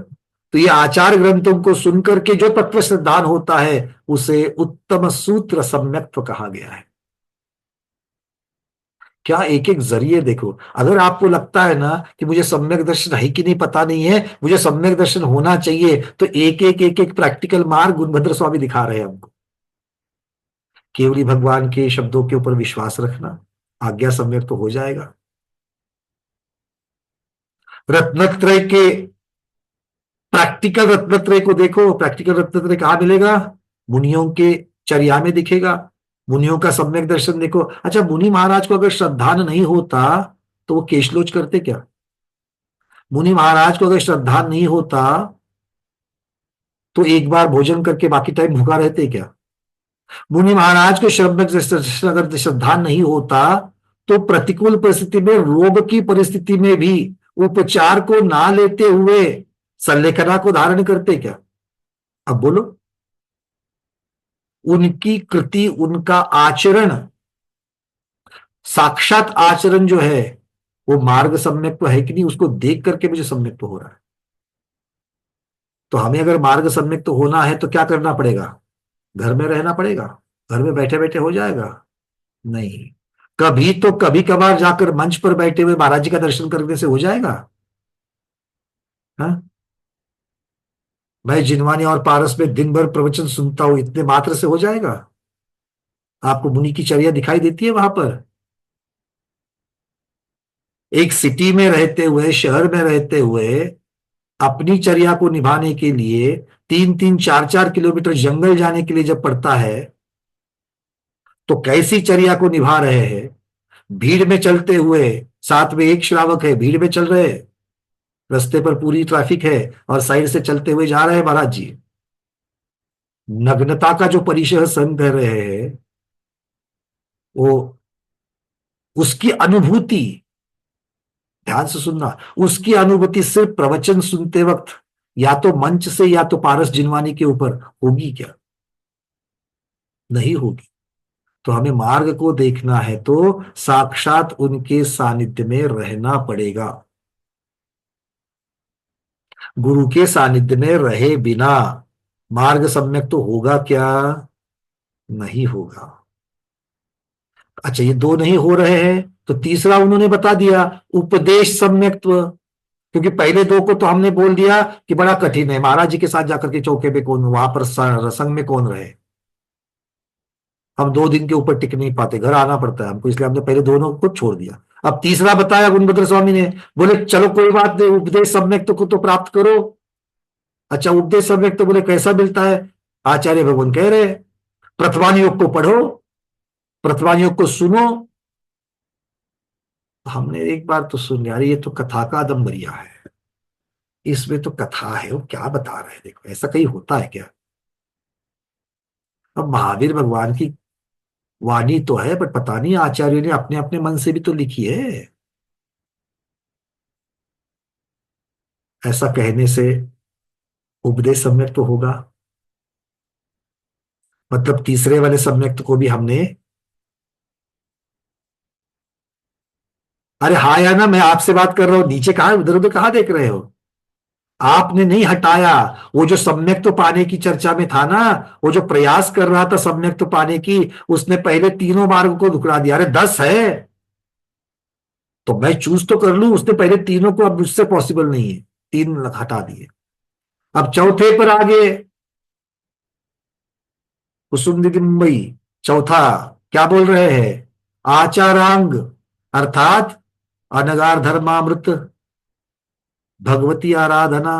तो ये आचार ग्रंथों को सुनकर के जो तत्व श्रद्धान होता है, उसे उत्तम सूत्र सम्यक्त्व कहा गया है। क्या एक एक जरिए देखो, अगर आपको लगता है ना कि मुझे सम्यक दर्शन है कि नहीं पता नहीं है, मुझे सम्यक दर्शन होना चाहिए, तो एक एक प्रैक्टिकल मार्ग गुणभद्र स्वामी दिखा रहे हैं हमको। केवली भगवान के शब्दों के ऊपर विश्वास रखना, आज्ञा सम्यक तो हो जाएगा। रत्नत्रय के प्रैक्टिकल रत्नत्रय को देखो, प्रैक्टिकल रत्नत्रय कहाँ मिलेगा? मुनियों के चर्या में दिखेगा। मुनियों का सम्यक दर्शन देखो। अच्छा, मुनि महाराज को अगर श्रद्धान नहीं होता तो वो केशलोच करते क्या? मुनि महाराज को अगर श्रद्धान नहीं होता तो एक बार भोजन करके बाकी टाइम भूखा रहते क्या? मुनि महाराज को सम्यक दर्शन अगर श्रद्धान नहीं होता तो प्रतिकूल परिस्थिति में, रोग की परिस्थिति में भी उपचार को ना लेते हुए संलेखना को धारण करते क्या? अब बोलो, उनकी कृति, उनका आचरण, साक्षात आचरण जो है वो मार्ग सम्यक तो है कि नहीं, उसको देख करके मुझे सम्यक तो हो रहा है। तो हमें अगर मार्ग सम्यक तो होना है तो क्या करना पड़ेगा? घर में रहना पड़ेगा? घर में बैठे बैठे हो जाएगा? नहीं, कभी तो कभी कभार जाकर मंच पर बैठे हुए महाराज जी का दर्शन करने से हो जाएगा? हाँ, मैं जिनवानी और पारस में दिन भर प्रवचन सुनता हूं, इतने मात्र से हो जाएगा? आपको मुनि की चर्या दिखाई देती है वहां पर? एक सिटी में रहते हुए, शहर में रहते हुए अपनी चर्या को निभाने के लिए 3-3, 4-4 किलोमीटर जंगल जाने के लिए जब पड़ता है, तो कैसी चर्या को निभा रहे हैं? भीड़ में चलते हुए, साथ में एक श्रावक है, भीड़ में चल रहे हैं, रास्ते पर पूरी ट्रैफिक है और साइड से चलते हुए जा रहे हैं महाराज जी। नग्नता का जो परिचय सहन कर रहे हैं, वो उसकी अनुभूति, ध्यान से सुनना, उसकी अनुभूति सिर्फ प्रवचन सुनते वक्त या तो मंच से या तो पारस जिनवानी के ऊपर होगी क्या? नहीं होगी। तो हमें मार्ग को देखना है तो साक्षात उनके सानिध्य में रहना पड़ेगा। गुरु के सानिध्य में रहे बिना मार्ग सम्यक तो होगा क्या? नहीं होगा। अच्छा, ये दो नहीं हो रहे हैं तो तीसरा उन्होंने बता दिया, उपदेश सम्यक्त्व। क्योंकि पहले दो को तो हमने बोल दिया कि बड़ा कठिन है, महाराज जी के साथ जाकर के चौके पे कौन, वहां पर संग में कौन रहे, हम 2 दिन के ऊपर टिक नहीं पाते, घर आना पड़ता है हमको, इसलिए हमने पहले दोनों को छोड़ दिया। अब तीसरा बताया गुणभद्र स्वामी ने, बोले चलो कोई बात नहीं, उपदेश सम्यक को तो प्राप्त करो। अच्छा, उपदेश सम्यक तो बोले कैसा मिलता है? आचार्य भगवान कह रहे प्रथमान योग को पढ़ो, प्रथमान योग को सुनो। हमने एक बार तो सुन लिया, ये तो कथा का आदम्बरिया है, इसमें तो कथा है, वो क्या बता रहे हैं, देखो ऐसा कहीं होता है क्या? अब महावीर भगवान की वाणी तो है, बट पता नहीं आचार्यों ने अपने अपने मन से भी तो लिखी है। ऐसा कहने से उपदेश सम्यक तो होगा, मतलब तीसरे वाले सम्यक को भी हमने, अरे हाँ या ना, मैं आपसे बात कर रहा हूं, नीचे कहा, उधर उधर कहाँ देख रहे हो? आपने नहीं हटाया। वो जो सम्यक तो पाने की चर्चा में था ना, वो जो प्रयास कर रहा था सम्यक तो पाने की, उसने पहले तीनों मार्ग को दुकड़ा दिया। अरे 10 है, तो मैं चूज तो कर लूं, उसने पहले तीनों को, अब मुझसे पॉसिबल नहीं है, तीन हटा दिए। अब चौथे पर आ गए, कुसुम दीदी मुंबई। चौथा क्या बोल रहे हैं? आचारांग अर्थात अनगार धर्मामृत, भगवती आराधना,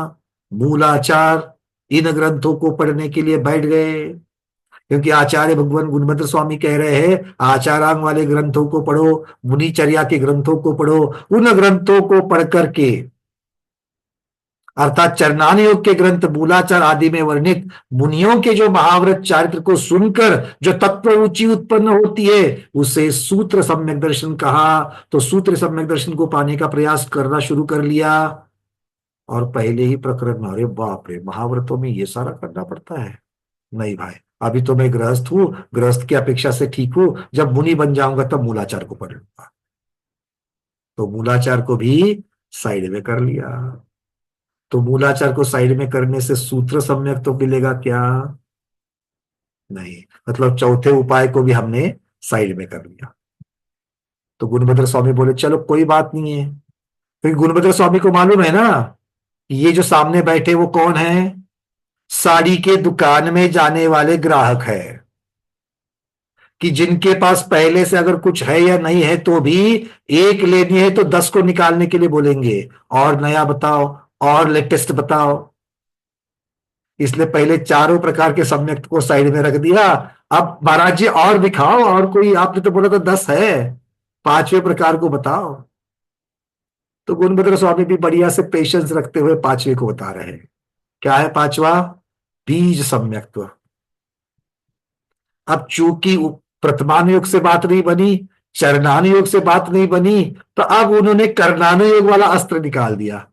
मूलाचार, इन ग्रंथों को पढ़ने के लिए बैठ गए। क्योंकि आचार्य भगवान गुणभद्र स्वामी कह रहे हैं आचारांग वाले ग्रंथों को पढ़ो, मुनिचर्या के ग्रंथों को पढ़ो। उन ग्रंथों को पढ़ करके, अर्थात चरणान योग के ग्रंथ, मूलाचार आदि में वर्णित मुनियों के जो महाव्रत चारित्र को सुनकर जो तत्व रुचि उत्पन्न होती है, उसे सूत्र सम्यक दर्शन कहा। तो सूत्र सम्यक दर्शन को पाने का प्रयास करना शुरू कर लिया। और पहले ही प्रकरण में, अरे बाप रे, महाव्रतों में ये सारा करना पड़ता है? नहीं भाई, अभी तो मैं गृहस्थ हूं, गृहस्थ की अपेक्षा से ठीक हूं, जब मुनि बन जाऊंगा तब मूलाचार को पढ़ लूंगा। तो मूलाचार को भी साइड में कर लिया। तो मूलाचार को साइड में करने से सूत्र सम्यक तो मिलेगा क्या? नहीं, मतलब चौथे उपाय को भी हमने साइड में कर लिया। तो गुणभद्र स्वामी बोले चलो कोई बात नहीं है। क्योंकि गुणभद्र स्वामी को मालूम है ना, ये जो सामने बैठे वो कौन है? साड़ी के दुकान में जाने वाले ग्राहक है, कि जिनके पास पहले से अगर कुछ है या नहीं है तो भी एक लेनी है तो 10 को निकालने के लिए बोलेंगे, और नया बताओ, और लेटेस्ट बताओ। इसलिए पहले चारों प्रकार के सम्यक को साइड में रख दिया। अब महाराज जी और दिखाओ, और कोई, आपने तो बोला था 10 है, पांचवें प्रकार को बताओ। तो गुणभद्र स्वामी भी बढ़िया से पेशेंस रखते हुए पांचवे को बता रहे हैं। क्या है पांचवा? बीज सम्यक्त्व। अब चूंकि प्रथमानुयोग से बात नहीं बनी, चरणानुयोग से बात नहीं बनी, तो अब उन्होंने कर्णानुयोग वाला अस्त्र निकाल दिया।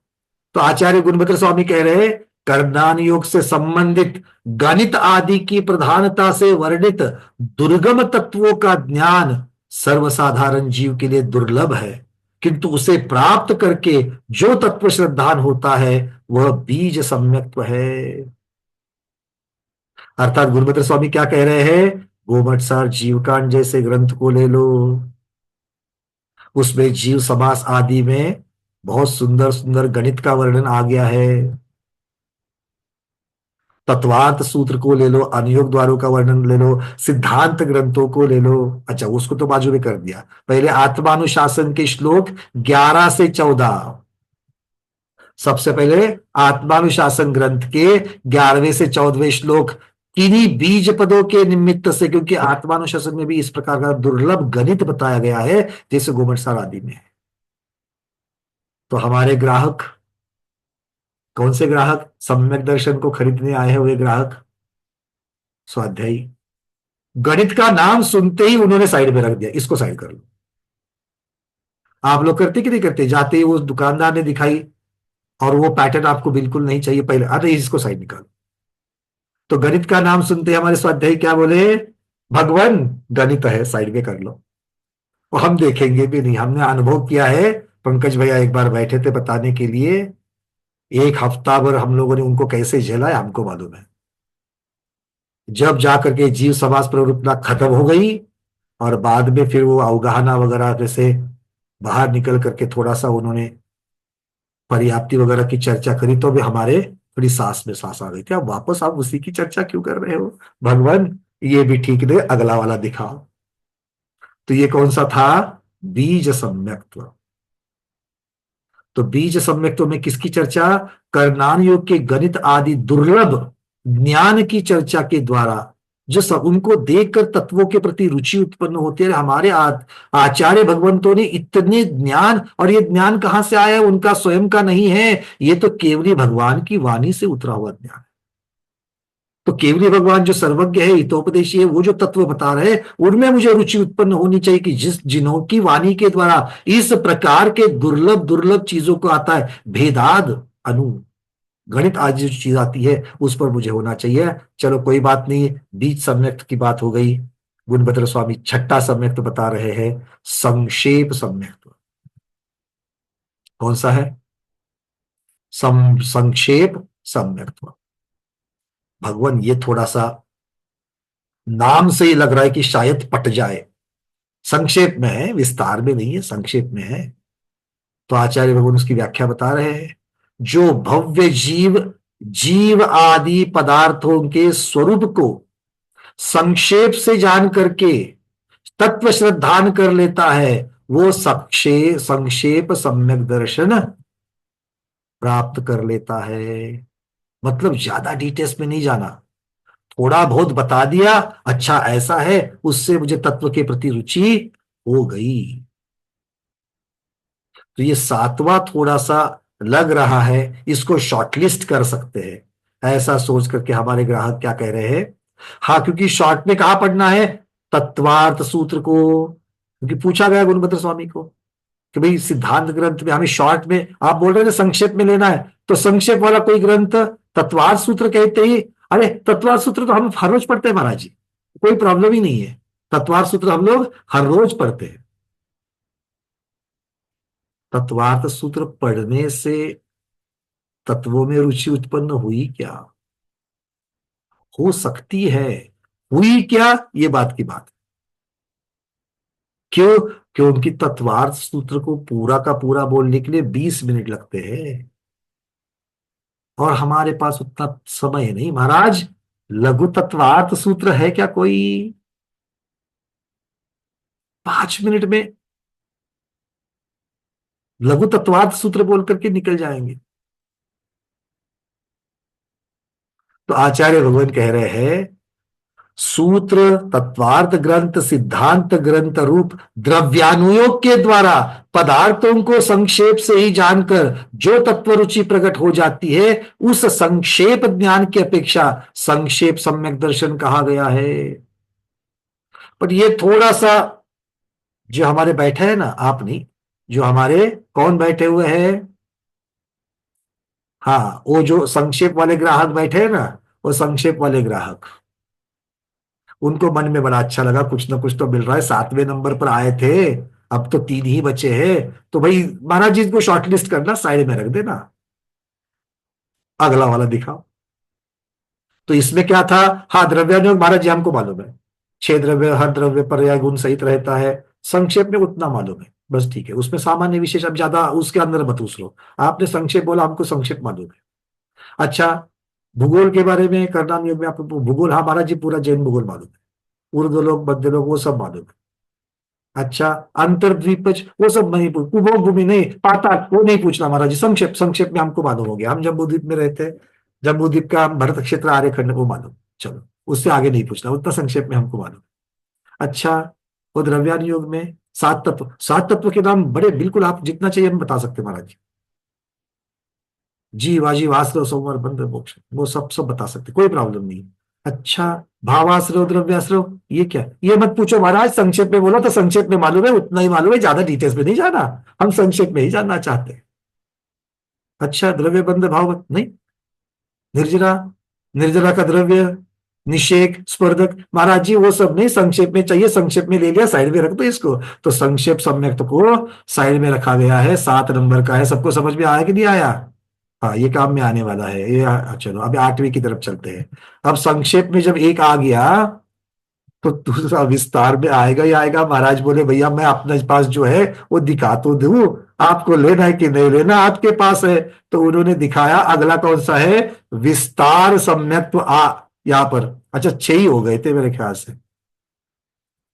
तो आचार्य गुणभद्र स्वामी कह रहे हैं कर्णानुयोग से संबंधित गणित आदि की प्रधानता से वर्णित दुर्गम तत्वों का ज्ञान सर्वसाधारण जीव के लिए दुर्लभ है, किंतु उसे प्राप्त करके जो तत्व श्रद्धान होता है वह बीज सम्यक्त्व है। अर्थात गुरुभद्र स्वामी क्या कह रहे हैं? गोमटसार जीवकांड जैसे ग्रंथ को ले लो, उसमें जीव समास आदि में बहुत सुंदर सुंदर गणित का वर्णन आ गया है। तत्वार्थ सूत्र को ले लो, अनुयोग द्वारों का वर्णन ले लो, सिद्धांत ग्रंथों को ले लो। अच्छा, उसको तो बाजू में कर दिया। पहले आत्मानुशासन के श्लोक 11 से 14, सबसे पहले आत्मानुशासन ग्रंथ के 11वें से 14वें श्लोक किन्हीं बीज पदों के निमित्त से, क्योंकि आत्मानुशासन में भी इस प्रकार का दुर्लभ गणित बताया गया है जैसे गोमटसार आदि में है। तो हमारे ग्राहक कौन से ग्राहक? सम्यक दर्शन को खरीदने आए हैं हुए ग्राहक, स्वाध्यायी। गणित का नाम सुनते ही उन्होंने साइड में रख दिया, इसको साइड कर लो। आप लोग करते कि नहीं करते? जाते ही वो दुकानदार ने दिखाई और वो पैटर्न आपको बिल्कुल नहीं चाहिए, पहले अरे इसको साइड निकालो। तो गणित का नाम सुनते हमारे स्वाध्यायी क्या बोले? भगवान गणित है, साइड में कर लो। और हम देखेंगे भी नहीं। हमने अनुभव किया है, पंकज भैया एक बार बैठे थे बताने के लिए, एक हफ्ता भर हम लोगों ने उनको कैसे झेला है हमको मालूम है। जब जाकर के जीव समास प्रवृत्ति खत्म हो गई और बाद में फिर वो अवगाहना वगैरह जैसे बाहर निकल करके थोड़ा सा उन्होंने पर्याप्ति वगैरह की चर्चा करी, तो भी हमारे थोड़ी सांस में सांस आ गई थी। अब वापस आप उसी की चर्चा क्यों कर रहे हो? भगवान ये भी ठीक नहीं, अगला वाला दिखाओ। तो ये कौन सा था? बीज सम्यक्त्व। तो बीज सम्यक्त्व में किसकी चर्चा? कर्णान योग के गणित आदि दुर्लभ ज्ञान की चर्चा के द्वारा जो सब उनको देखकर तत्वों के प्रति रुचि उत्पन्न होती है। हमारे आचार्य भगवंतों ने इतने ज्ञान, और ये ज्ञान कहां से आया है? उनका स्वयं का नहीं है, ये तो केवली भगवान की वाणी से उतरा हुआ ज्ञान है। तो केवली भगवान जो सर्वज्ञ है, हितोपदेशी है, वो जो तत्व बता रहे हैं उनमें मुझे रुचि उत्पन्न होनी चाहिए कि जिन्हों की वाणी के द्वारा इस प्रकार के दुर्लभ दुर्लभ चीजों को आता है, भेदाद अनु गणित आज जो चीज आती है उस पर मुझे होना चाहिए। चलो कोई बात नहीं, बीज सम्यक्त की बात हो गई। गुणभद्र स्वामी छठा सम्यक्त बता रहे हैं, संक्षेप सम्यक्त। कौन सा है? संक्षेप सम्यक्त। भगवान ये थोड़ा सा नाम से ही लग रहा है कि शायद पट जाए। संक्षेप में है, विस्तार में नहीं है, संक्षेप में है। तो आचार्य भगवान उसकी व्याख्या बता रहे हैं, जो भव्य जीव आदि पदार्थों के स्वरूप को संक्षेप से जान करके तत्व श्रद्धान कर लेता है, वो संक्षेप सम्यक दर्शन प्राप्त कर लेता है। मतलब ज्यादा डिटेल्स में नहीं जाना, थोड़ा बहुत बता दिया, अच्छा ऐसा है, उससे मुझे तत्व के प्रति रुचि हो गई। तो ये 7वां थोड़ा सा लग रहा है, इसको शॉर्टलिस्ट कर सकते हैं, ऐसा सोच करके हमारे ग्राहक क्या कह रहे हैं। हाँ, क्योंकि शॉर्ट में कहा पढ़ना है, तत्वार्थ सूत्र को, क्योंकि पूछा गया गुणभद्र स्वामी को कि भाई सिद्धांत ग्रंथ में हमें शॉर्ट में, आप बोल रहे हैं संक्षेप में लेना है, तो संक्षेप वाला कोई ग्रंथ तत्वार्थ सूत्र कहते ही, अरे तत्वार्थ सूत्र तो हम हर रोज पढ़ते हैं महाराज जी, कोई प्रॉब्लम ही नहीं है, तत्वार्थ सूत्र हम लोग हर रोज पढ़ते हैं। तत्वार्थ सूत्र पढ़ने से तत्वों में रुचि उत्पन्न हुई क्या? हो सकती है, हुई क्या ये बात की बात है। क्यों? क्यों उनकी तत्वार्थ सूत्र को पूरा का पूरा बोलने के लिए 20 मिनट लगते हैं, और हमारे पास उतना समय नहीं महाराज। लघु तत्वार्थ सूत्र है क्या कोई? 5 मिनट में लघु तत्वार्थ सूत्र बोल करके निकल जाएंगे। तो आचार्य भगवान कह रहे हैं, सूत्र तत्वार्थ ग्रंथ सिद्धांत ग्रंथ रूप द्रव्यानुयोग के द्वारा पदार्थों को संक्षेप से ही जानकर जो तत्व रुचि प्रकट हो जाती है, उस संक्षेप ज्ञान की अपेक्षा संक्षेप सम्यक दर्शन कहा गया है। पर ये थोड़ा सा, जो हमारे बैठे हैं ना, आप नहीं, जो हमारे कौन बैठे हुए हैं, हाँ वो जो संक्षेप वाले ग्राहक बैठे हैं ना, वो संक्षेप वाले ग्राहक, उनको मन में बड़ा अच्छा लगा, कुछ ना कुछ तो मिल रहा है, 7वें नंबर पर आए थे, अब तो 3 ही बचे हैं, तो भाई महाराज जी को शॉर्टलिस्ट करना, साइड में रख देना, अगला वाला दिखाओ। तो इसमें क्या था, हाँ द्रव्यानुयोग महाराज जी हमको मालूम है, 6 द्रव्य, हर द्रव्य पर्याय गुण सहित रहता है, संक्षेप में उतना मालूम है, बस ठीक है, उसमें सामान्य विशेष अब ज्यादा उसके अंदर मत उतरो, आपने संक्षेप बोला, हमको संक्षेप मालूम है। अच्छा, भूगोल के बारे में करना योग में आपको भूगोल, हाँ महाराज जी पूरा जैन भूगोल मालूम है, ऊर्ध्व लोक मध्य लोक वो सब मालूम है। अच्छा, अंतर्द्वीपज वो सब नहीं, कुबो भूमि नहीं, पाताल वो नहीं पूछना महाराज जी, संक्षेप संक्षेप में हमको मालूम हो गया, हम जम्बूद्वीप में रहते हैं, जम्बूद्वीप का भरत क्षेत्र आर्यखंड वो मालूम, चलो उससे आगे नहीं पूछना, उतना संक्षेप में हमको मालूम। अच्छा, वो द्रव्यानुयोग में 7 तत्व के नाम बड़े, बिल्कुल आप जितना चाहिए हम बता सकते महाराज जी, जीव आजीव आश्रय सोमवार बंध मोक्ष, वो सब बता सकते, कोई प्रॉब्लम नहीं। अच्छा, भावाश्रय द्रव्याश्रय ये क्या, ये मत पूछो महाराज, संक्षेप में बोला तो संक्षेप में मालूम है, उतना ही मालूम है, ज्यादा डिटेल्स में नहीं जाना, हम संक्षेप में ही जानना चाहते हैं। अच्छा, द्रव्य बंध भाव नहीं, निर्जरा, निर्जरा का द्रव्य, निषेक, स्पर्धक, महाराज जी वो सब नहीं, संक्षेप में चाहिए, संक्षेप में ले लिया, साइड में रख दो इसको, तो संक्षेप सम्यक को साइड में रखा गया है, 7 नंबर का है, सबको समझ में आया कि नहीं आया? हाँ, ये काम में आने वाला है ये, चलो अभी 8वीं की तरफ चलते हैं। अब संक्षेप में जब एक आ गया, तो दूसरा विस्तार में आएगा ही आएगा। महाराज बोले भैया मैं अपने पास जो है वो दिखा तो दूं, आपको लेना है कि नहीं लेना, आपके पास है। तो उन्होंने दिखाया, अगला कौन सा है, विस्तार सम्यक्त्व यहां पर, अच्छा 6 ही हो गए थे मेरे ख्याल से,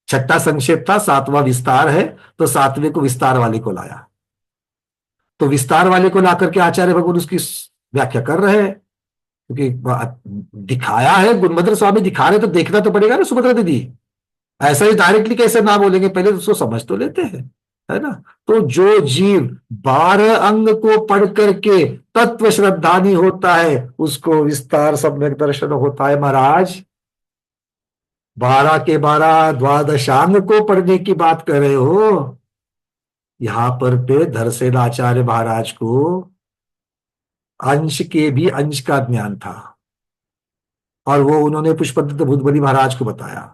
6ठा संक्षेप था, 7वां विस्तार है, तो 7वें को विस्तार वाले को लाया, तो विस्तार वाले को ला करके आचार्य भगवान उसकी व्याख्या कर रहे हैं, क्योंकि दिखाया है गुणभद्र स्वामी दिखा रहे, तो देखना तो पड़ेगा ना सुभद्रा दीदी, ऐसा ही डायरेक्टली कैसे ना बोलेंगे, पहले उसको समझ तो लेते हैं, है ना। तो जो जीव 12 अंग को पढ़ करके तत्व श्रद्धानी होता है, उसको विस्तार सम्यक दर्शन होता है महाराज। 12 के 12 द्वादशांग को पढ़ने की बात कर रहे हो, यहां पर पे धरसेन आचार्य महाराज को अंश के भी अंश का ज्ञान था, और वो उन्होंने पुष्पदत्त भूतबली महाराज को बताया,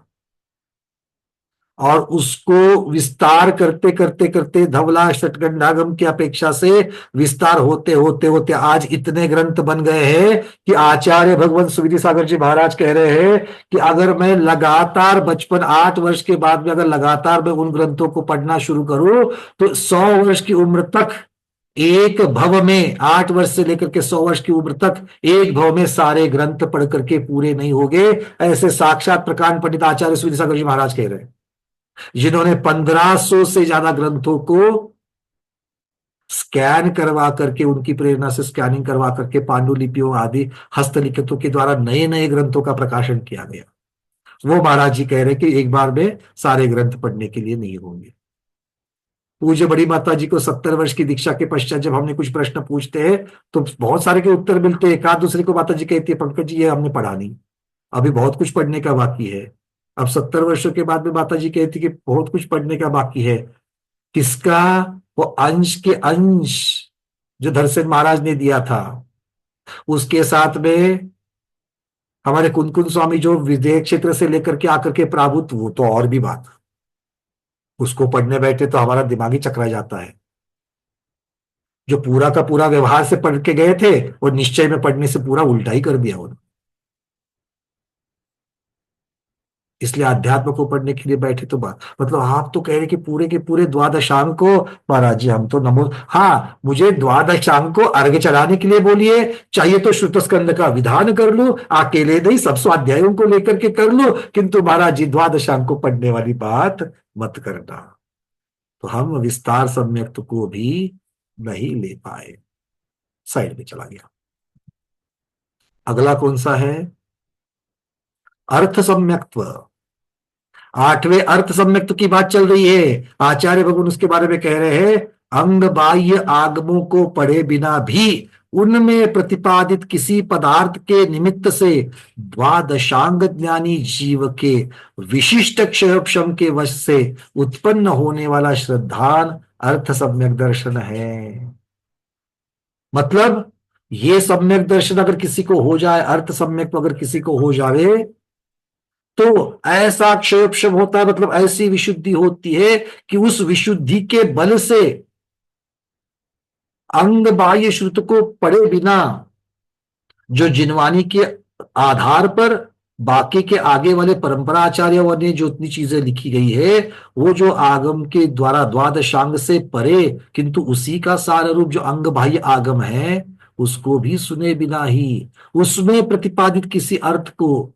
और उसको विस्तार करते करते करते धवला षटगंडागम की अपेक्षा से विस्तार होते होते होते आज इतने ग्रंथ बन गए हैं कि आचार्य भगवंत सुविधि सागर जी महाराज कह रहे हैं कि अगर मैं लगातार बचपन 8 वर्ष के बाद में अगर लगातार मैं उन ग्रंथों को पढ़ना शुरू करूं, तो 100 वर्ष की उम्र तक एक भव में 8 वर्ष से लेकर के 100 वर्ष की उम्र तक एक भव में सारे ग्रंथ पढ़ करके पूरे नहीं हो गए, ऐसे साक्षात प्रकांड पंडित आचार्य विद्यासागर जी महाराज कह रहे हैं, जिन्होंने 1500 से ज्यादा ग्रंथों को स्कैन करवा करके, उनकी प्रेरणा से स्कैनिंग करवा करके पांडुलिपियों आदि हस्तलिखितों के द्वारा नए नए ग्रंथों का प्रकाशन किया गया। वो महाराज जी कह रहे कि एक बार में सारे ग्रंथ पढ़ने के लिए नहीं होंगे। पूज्य बड़ी माता जी को 70 वर्ष की दीक्षा के पश्चात जब हमने कुछ प्रश्न पूछते हैं तो बहुत सारे के उत्तर मिलते हैं। एक आध दूसरे को माता जी कहती है, पंकज जी ये हमने पढ़ा नहीं, अभी बहुत कुछ पढ़ने का बाकी है। अब 70 वर्षों के बाद में माता जी कहती कि बहुत कुछ पढ़ने का बाकी है। किसका? वो अंश के अंश जो धरसेन महाराज ने दिया था, उसके साथ में हमारे कुनकुन स्वामी जो विदेह क्षेत्र से लेकर के आकर के प्राभुत, वो तो और भी बात, उसको पढ़ने बैठे तो हमारा दिमाग ही चकरा जाता है। जो पूरा का पूरा व्यवहार से पढ़ के गए थे और निश्चय में पढ़ने से पूरा उल्टा ही कर दिया उन्होंने। इसलिए अध्यात्म को पढ़ने के लिए बैठे तो बात, मतलब आप तो कह रहे कि पूरे के पूरे द्वादशांग को, महाराज जी हम तो नमो, हाँ मुझे द्वादशांग को अर्घ्य चढ़ाने के लिए बोलिए, चाहिए तो श्रुत स्कंद का विधान कर लो, अकेले नहीं सब स्वाध्यायों को लेकर के कर लो, किंतु महाराज जी द्वादशांग को पढ़ने वाली बात मत करना। तो हम विस्तार सम्यक्त को भी नहीं ले पाए, साइड में चला गया। अगला कौन सा है? अर्थ सम्यक्त्व। 8वें अर्थ सम्यक्त की बात चल रही है। आचार्य भगवान उसके बारे में कह रहे हैं, अंग बाह्य आगमों को पढ़े बिना भी उनमें प्रतिपादित किसी पदार्थ के निमित्त से द्वादशांग ज्ञानी जीव के विशिष्ट क्षयोपशम के वश से उत्पन्न होने वाला श्रद्धान अर्थ सम्यक दर्शन है। मतलब ये सम्यक दर्शन अगर किसी को हो जाए, अर्थ सम्यक अगर किसी को हो जावे तो ऐसा क्षयोपशम होता है, मतलब ऐसी विशुद्धि होती है कि उस विशुद्धि के बल से अंग बाह्य श्रुत को पढ़े बिना जो जिनवानी के आधार पर बाकी के आगे वाले परंपरा आचार्यों ने जो इतनी चीजें लिखी गई है, वो जो आगम के द्वारा द्वादशांग से परे किंतु उसी का सार रूप जो अंग बाह्य आगम है, उसको भी सुने बिना ही उसमें प्रतिपादित किसी अर्थ को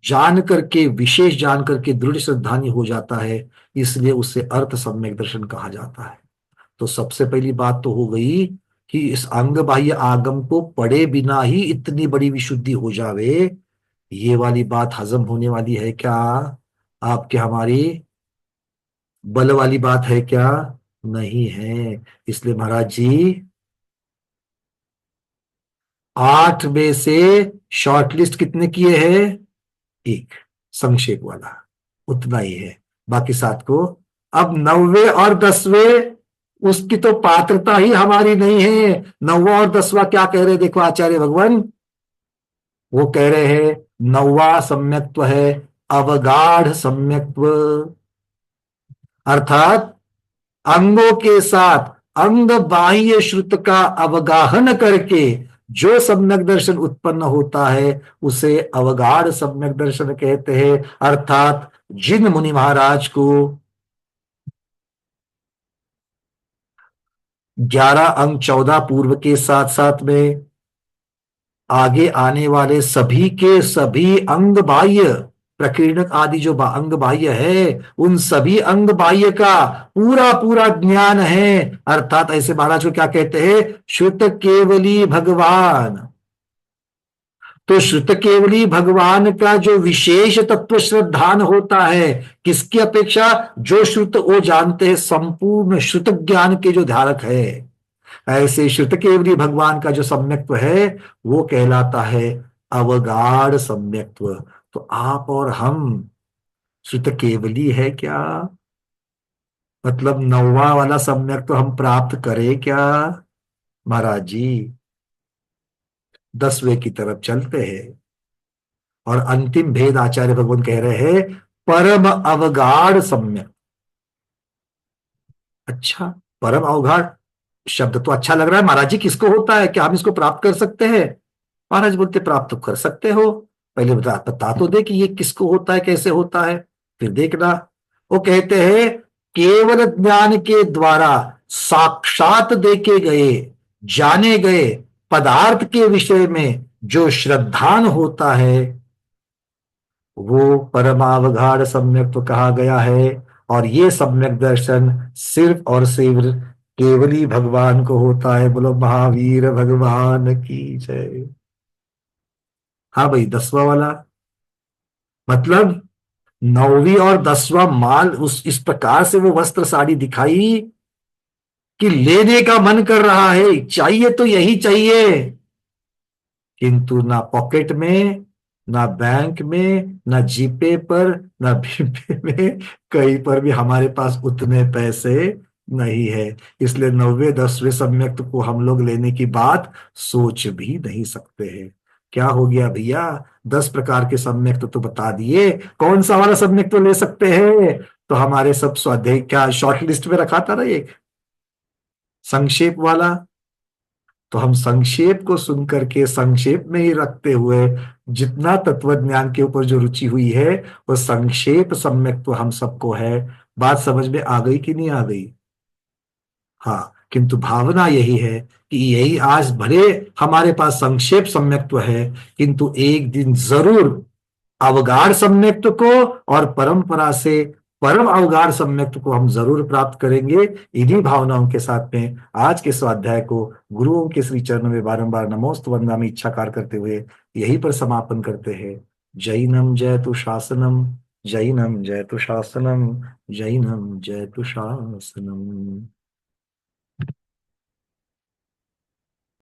जान करके, विशेष जान करके दृढ़ श्रद्धानी हो जाता है, इसलिए उसे अर्थ सम्यक दर्शन कहा जाता है। तो सबसे पहली बात तो हो गई कि इस अंग बाह्य आगम को पढ़े बिना ही इतनी बड़ी विशुद्धि हो जावे, ये वाली बात हजम होने वाली है क्या? आपके हमारी बल वाली बात है क्या? नहीं है। इसलिए महाराज जी 8 में से शॉर्टलिस्ट कितने किए हैं? 1 संक्षेप वाला, उतना ही है, बाकी 7 को। अब 9वें और 10वें उसकी तो पात्रता ही हमारी नहीं है। 9वां और 10वां क्या कह रहे? देखो आचार्य भगवान वो कह रहे हैं 9वां सम्यक्त्व है अवगाढ़ सम्यक्त्व, अर्थात अंगों के साथ अंग बाह्य श्रुत का अवगाहन करके जो सम्यक दर्शन उत्पन्न होता है उसे अवगाढ़ सम्यक दर्शन कहते हैं। अर्थात जिन मुनि महाराज को 11 अंग 14 पूर्व के साथ साथ में आगे आने वाले सभी के सभी अंग बाह्य प्रकीर्णक आदि जो अंग बाह्य है, उन सभी अंग बाह्य का पूरा पूरा ज्ञान है। अर्थात ऐसे महाराज को क्या कहते हैं? श्रुत केवली भगवान। तो श्रुत केवली भगवान का जो विशेष तत्व श्रद्धान होता है, किसकी अपेक्षा? जो श्रुत वो जानते हैं, संपूर्ण श्रुत ज्ञान के जो धारक है, ऐसे श्रुत केवली भगवान का जो सम्यक्त्व है वो कहलाता है अवगाढ़ सम्यक्त्व। तो आप और हम श्रुत केवली है क्या? मतलब 9वां वाला सम्यक्त्व हम प्राप्त करें क्या? महाराज जी 10वें की तरफ चलते हैं और अंतिम भेद आचार्य भगवान कह रहे हैं परम अवगाढ़ सम्यक। अच्छा, परम अवगाढ़ शब्द तो अच्छा लग रहा है महाराज जी, किसको होता है? क्या हम इसको प्राप्त कर सकते हैं? महाराज बोलते प्राप्त तो कर सकते हो, पहले बता तो दे कि ये किसको होता है, कैसे होता है, फिर देखना। वो कहते हैं केवल ज्ञान के द्वारा साक्षात देखे गए, जाने गए पदार्थ के विषय में जो श्रद्धान होता है वो परमावगाढ़ सम्यक कहा गया है। और ये सम्यक दर्शन सिर्फ और सिर्फ केवल ही भगवान को होता है। बोलो महावीर भगवान की जय। हाँ भाई, 10वां वाला मतलब 9वीं और 10वां माल उस इस प्रकार से वो वस्त्र साड़ी दिखाई कि लेने का मन कर रहा है, चाहिए तो यही चाहिए, किंतु ना पॉकेट में, ना बैंक में, ना जीपे पर, ना बीपे में, कहीं पर भी हमारे पास उतने पैसे नहीं है। इसलिए 9वें 10वें सम्यक को हम लोग लेने की बात सोच भी नहीं सकते हैं। क्या हो गया भैया, 10 प्रकार के सम्यक तो बता दिए, कौन सा वाला सम्यक तो ले सकते हैं? तो हमारे सब स्वाध्याय क्या शॉर्ट लिस्ट में रखा था ना एक संक्षेप वाला, तो हम संक्षेप को सुन करके संक्षेप में ही रखते हुए जितना तत्व ज्ञान के ऊपर जो रुचि हुई है वो संक्षेप सम्यक तो हम सबको है। बात समझ में आ गई कि नहीं आ गई? हाँ, किंतु भावना यही है कि यही आज भले हमारे पास संक्षेप सम्यक्त्व है, किंतु एक दिन जरूर अवगाढ़ सम्यक्त्व को और परंपरा से परम अवगाढ़ सम्यक्त्व को हम जरूर प्राप्त करेंगे। इन्हीं भावनाओं के साथ में आज के स्वाध्याय को गुरुओं के श्री चरणों में बारंबार नमोस्त वंदनामि इच्छाकार करते हुए यहीं पर समापन करते हैं। जैनम जयतु शासनम, जैनम जयतु शासनम, जैनम जयतु शासनम।